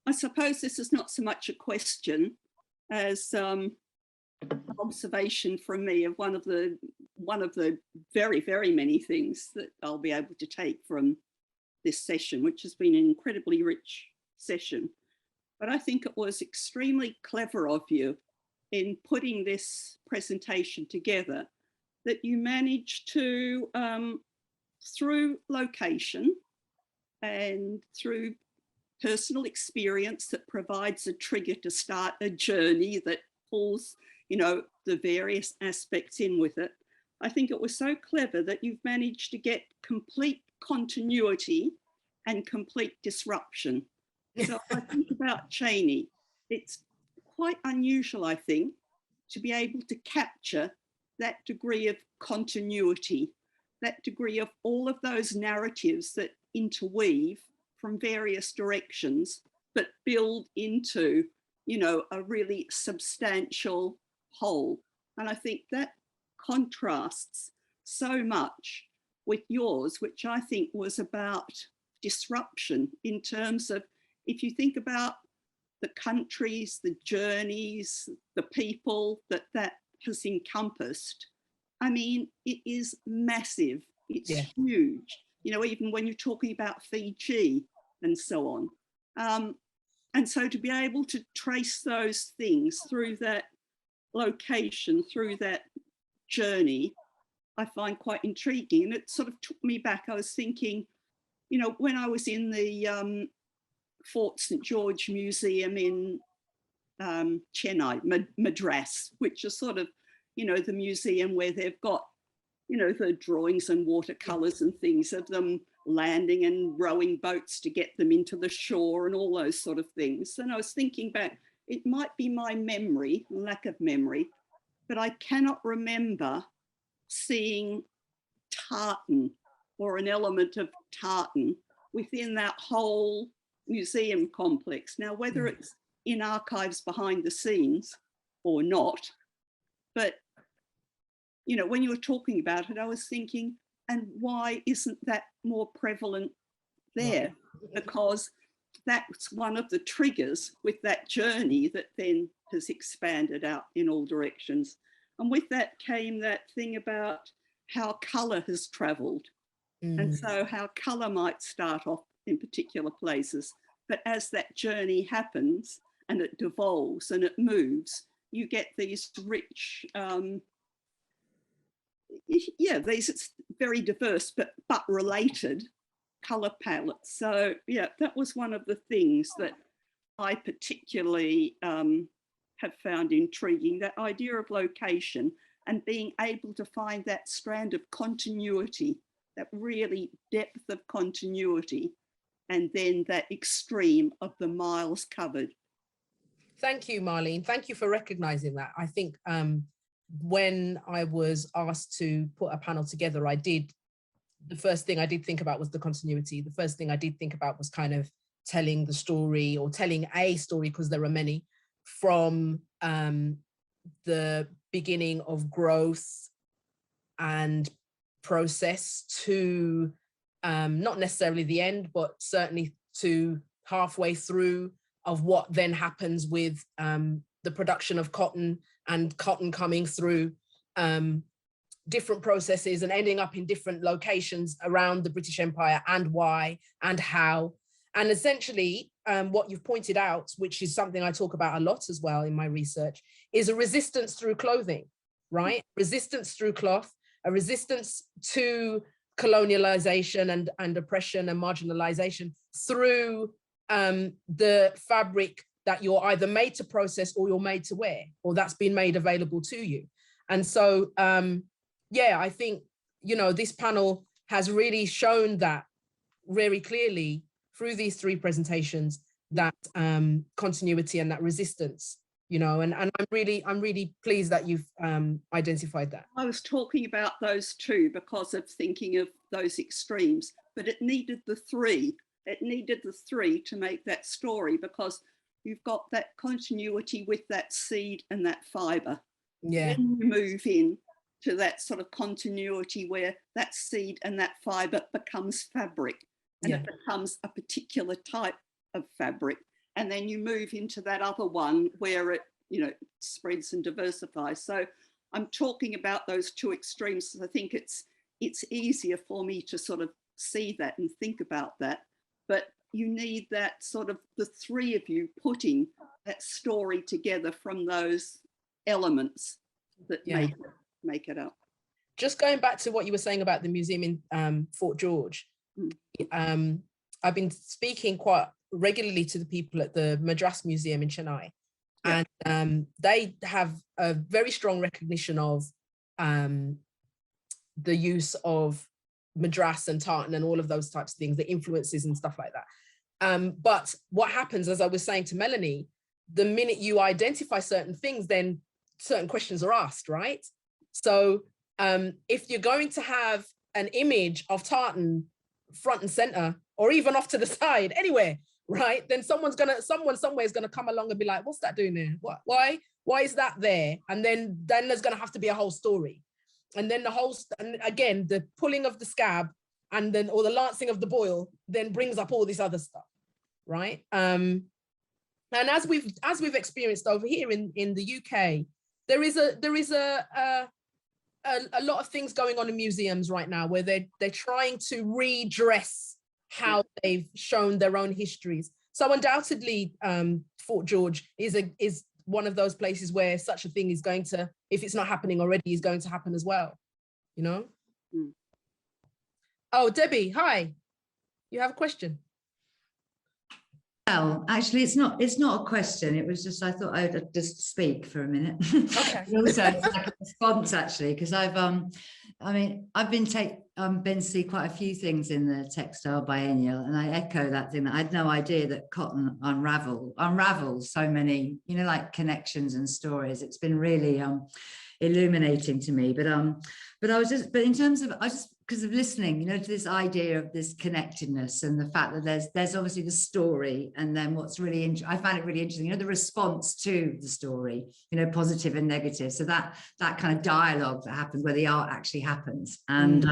I suppose this is not so much a question as an observation from me of one of the very, very many things that I'll be able to take from this session, which has been an incredibly rich session. But I think it was extremely clever of you in putting this presentation together, that you managed to, through location and through personal experience that provides a trigger to start a journey that pulls, you know, the various aspects in with it. I think it was so clever that you've managed to get complete continuity and complete disruption. So I think about Cheyney, it's quite unusual, I think, to be able to capture that degree of continuity, that degree of all of those narratives that interweave from various directions, but build into, you know, a really substantial whole. And I think that contrasts so much with yours, which I think was about disruption in terms of, if you think about the countries, the journeys, the people that has encompassed, I mean, it is massive. It's huge. You know, even when you're talking about Fiji and so on. And so to be able to trace those things through that location, through that journey, I find quite intriguing. And it sort of took me back. I was thinking, you know, when I was in the Fort St. George Museum in Chennai, Madras, which is sort of, you know, the museum where they've got, you know, the drawings and watercolors and things of them landing and rowing boats to get them into the shore and all those sort of things. And I was thinking back, it might be my memory, lack of memory, but I cannot remember seeing tartan or an element of tartan within that whole museum complex. Now, whether it's in archives behind the scenes or not, but, you know, when you were talking about it, I was thinking, and why isn't that more prevalent there? Because that's one of the triggers with that journey that then has expanded out in all directions. And with that came that thing about how colour has travelled. And so how colour might start off in particular places, but as that journey happens and it devolves and it moves, you get these rich, these it's very diverse but related colour palettes. So yeah, that was one of the things that I particularly have found intriguing, that idea of location and being able to find that strand of continuity, that really depth of continuity, and then that extreme of the miles covered. Thank you, Marlene. Thank you for recognizing that. I think when I was asked to put a panel together, the first thing I did think about was the continuity. The first thing I did think about was kind of telling the story, or telling a story, because there are many, from the beginning of growth and process to not necessarily the end, but certainly to halfway through of what then happens with the production of cotton, and cotton coming through different processes and ending up in different locations around the British Empire, and why and how. And essentially what you've pointed out, which is something I talk about a lot as well in my research, is a resistance through clothing, right? Resistance through cloth, a resistance to colonialization and oppression and marginalization through the fabric that you're either made to process or you're made to wear, or that's been made available to you. And so, yeah, I think, you know, this panel has really shown that very clearly through these three presentations, that continuity and that resistance, you know, and I'm really pleased that you've identified that. I was talking about those two because of thinking of those extremes, but it needed the three. It needed the three to make that story, because you've got that continuity with that seed and that fibre. Yeah. Then you move in to that sort of continuity where that seed and that fibre becomes fabric, and it becomes a particular type of fabric. And then you move into that other one where it, you know, spreads and diversifies. So I'm talking about those two extremes. I think it's easier for me to sort of see that and think about that. But you need that sort of the three of you putting that story together from those elements that make it up. Just going back to what you were saying about the museum in Fort George, I've been speaking quite regularly to the people at the Madras Museum in Chennai, and they have a very strong recognition of the use of Madras and tartan and all of those types of things, the influences and stuff like that. But what happens, as I was saying to Melanie, the minute you identify certain things, then certain questions are asked, right? So if you're going to have an image of tartan front and center, or even off to the side, anywhere, right? Then someone somewhere is gonna come along and be like, what's that doing there? Why is that there? And then there's gonna have to be a whole story. And then and again, the pulling of the scab and then, or the lancing of the boil, then brings up all this other stuff, right? And as we've experienced over here in the UK, there is a lot of things going on in museums right now where they're trying to redress how they've shown their own histories. So undoubtedly, Fort George is one of those places where such a thing is going to, if it's not happening already, is going to happen as well, you know? Oh, Debbie, hi. You have a question? Well, actually, it's not a question. It was just, I thought I'd just speak for a minute. Okay. Also, it's like a response, actually, because I've been to see quite a few things in the textile biennial, and I echo that thing, that I had no idea that cotton unravels so many, like connections and stories. It's been really illuminating to me. But in terms of, because of listening, to this idea of this connectedness and the fact that there's obviously the story, and then what's really I find it really interesting, the response to the story, positive and negative. So that kind of dialogue that happens where the art actually happens, and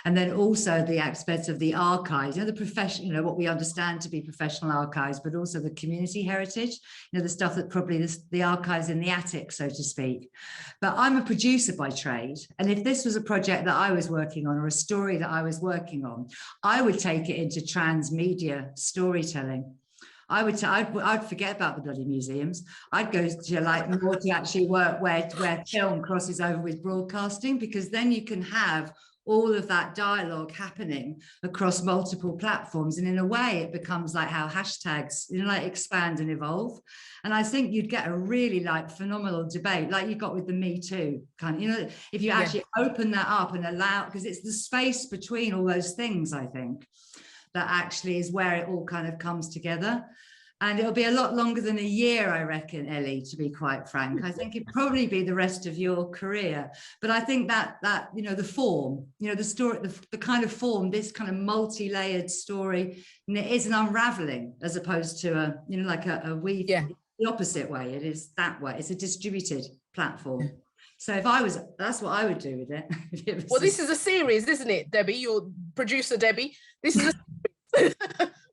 then also the aspects of the archives, the profession, what we understand to be professional archives, but also the community heritage, the stuff that probably the archives in the attic, so to speak. But I'm a producer by trade, and if this was a project that I was working on, or a story that I was working on, I would take it into transmedia storytelling. I'd forget about the bloody museums. I'd go to more to actually work where film crosses over with broadcasting, because then you can have all of that dialogue happening across multiple platforms, and in a way it becomes like how hashtags expand and evolve. And I think you'd get a really phenomenal debate like you got with the Me Too kind of, if you actually open that up and allow, because it's the space between all those things, I think, that actually is where it all kind of comes together. And it'll be a lot longer than a year, I reckon, Elli, to be quite frank. I think it'd probably be the rest of your career. But I think that the form, the story, the kind of form, this kind of multi-layered story, it is an unraveling as opposed to a weave. Yeah. The opposite way. It is that way. It's a distributed platform. So that's what I would do with it. Well, this is a series, isn't it, Debbie? Your producer, Debbie. This is a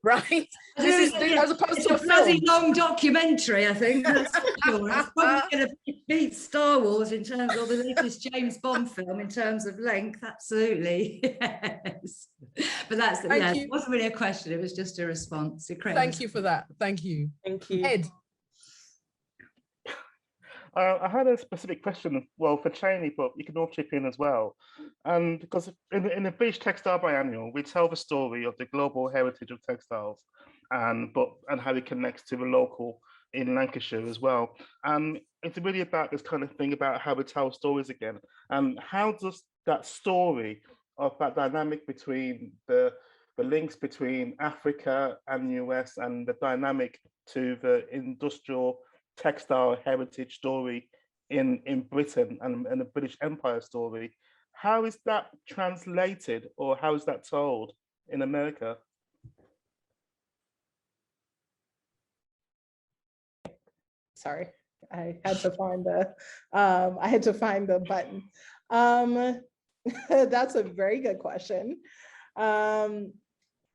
right? This is as opposed to a bloody film. long documentary, I think. That's sure. It's probably going to beat Star Wars in terms of the latest James Bond film in terms of length. Absolutely, yes. But it wasn't really a question. It was just a response. Thank you for that. Thank you. Thank you. Ed. I had a specific question, well, for Cheyney, but you can all chip in as well. Because in the British Textile Biennial, we tell the story of the global heritage of textiles, and how it connects to the local in Lancashire as well. And it's really about this kind of thing about how we tell stories again. And how does that story of that dynamic between the links between Africa and US, and the dynamic to the industrial textile heritage story in Britain and the British Empire story, how is that translated, or how is that told in America? Sorry, I had to find the button. That's a very good question.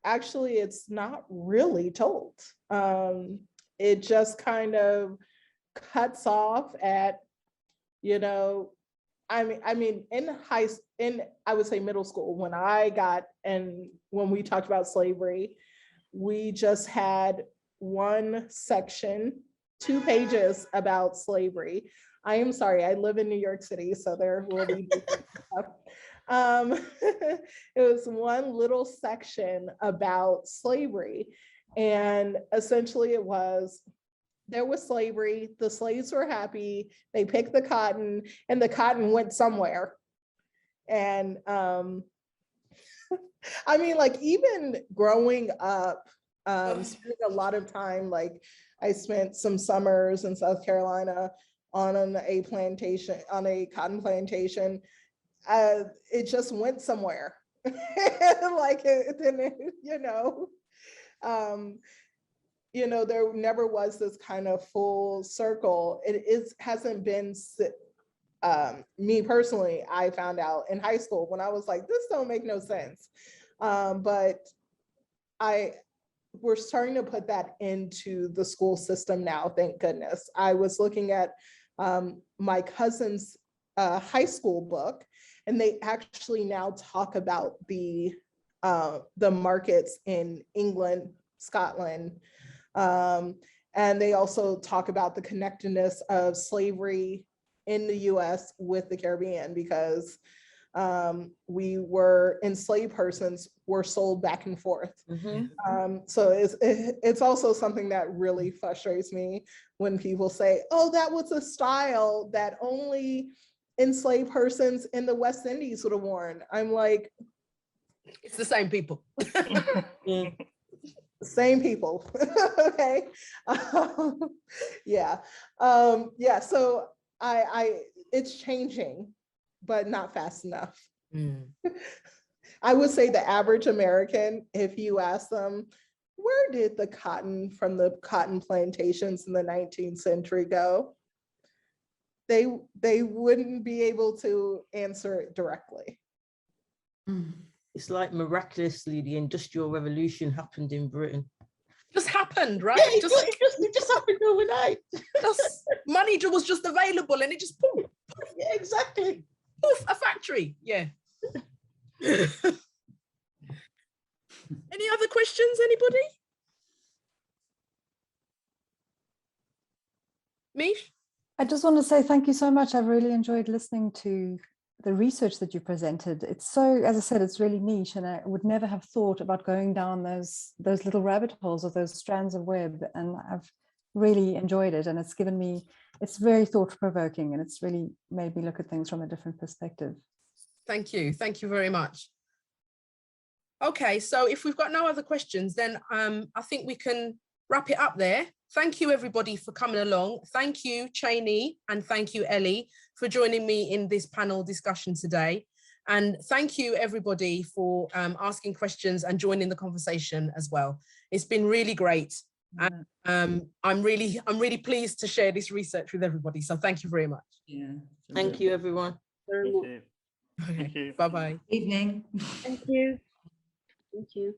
Actually, it's not really told. It just kind of cuts off at, I mean, in I would say middle school, when we talked about slavery, we just had one section, 2 pages about slavery. I am sorry, I live in New York City, so there will be different stuff. It was one little section about slavery. And essentially there was slavery, the slaves were happy, they picked the cotton, and the cotton went somewhere. And I mean, even growing up, spending a lot of time, I spent some summers in South Carolina on a cotton plantation. It just went somewhere. There never was this kind of full circle. Hasn't been, me personally, I found out in high school when I was like, this don't make no sense. But we're starting to put that into the school system now, thank goodness. I was looking at my cousin's high school book, and they actually now talk about the markets in England, Scotland, and they also talk about the connectedness of slavery in the US with the Caribbean, because we were enslaved persons were sold back and forth. So it's also something that really frustrates me when people say, oh, that was a style that only enslaved persons in the West Indies would have worn. I'm like, it's the same people. Same people. Okay. Yeah. So it's changing, but not fast enough. I would say the average American, if you ask them, where did the cotton from the cotton plantations in the 19th century go? They wouldn't be able to answer it directly. It's like miraculously the Industrial Revolution happened in Britain. Just happened, right? Yeah, it just happened overnight. Money was just available and it just poof. Yeah, exactly. Poof, a factory. Yeah. Any other questions, anybody? Mish? I just want to say thank you so much. I've really enjoyed listening to the research that you presented. It's so, as I said, it's really niche, and I would never have thought about going down those little rabbit holes or those strands of web, and I've really enjoyed it, and it's given me, it's very thought-provoking, and it's really made me look at things from a different perspective. Thank you very much. Okay, so if we've got no other questions, then I think we can wrap it up there. Thank you everybody for coming along. Thank you, Cheyney, and thank you, Elli, for joining me in this panel discussion today. And thank you everybody for asking questions and joining the conversation as well. It's been really great. And I'm really pleased to share this research with everybody. So thank you very much. Yeah. Thank you, everyone. Thank you. Thank you. Bye-bye. Evening. Thank you. Thank you.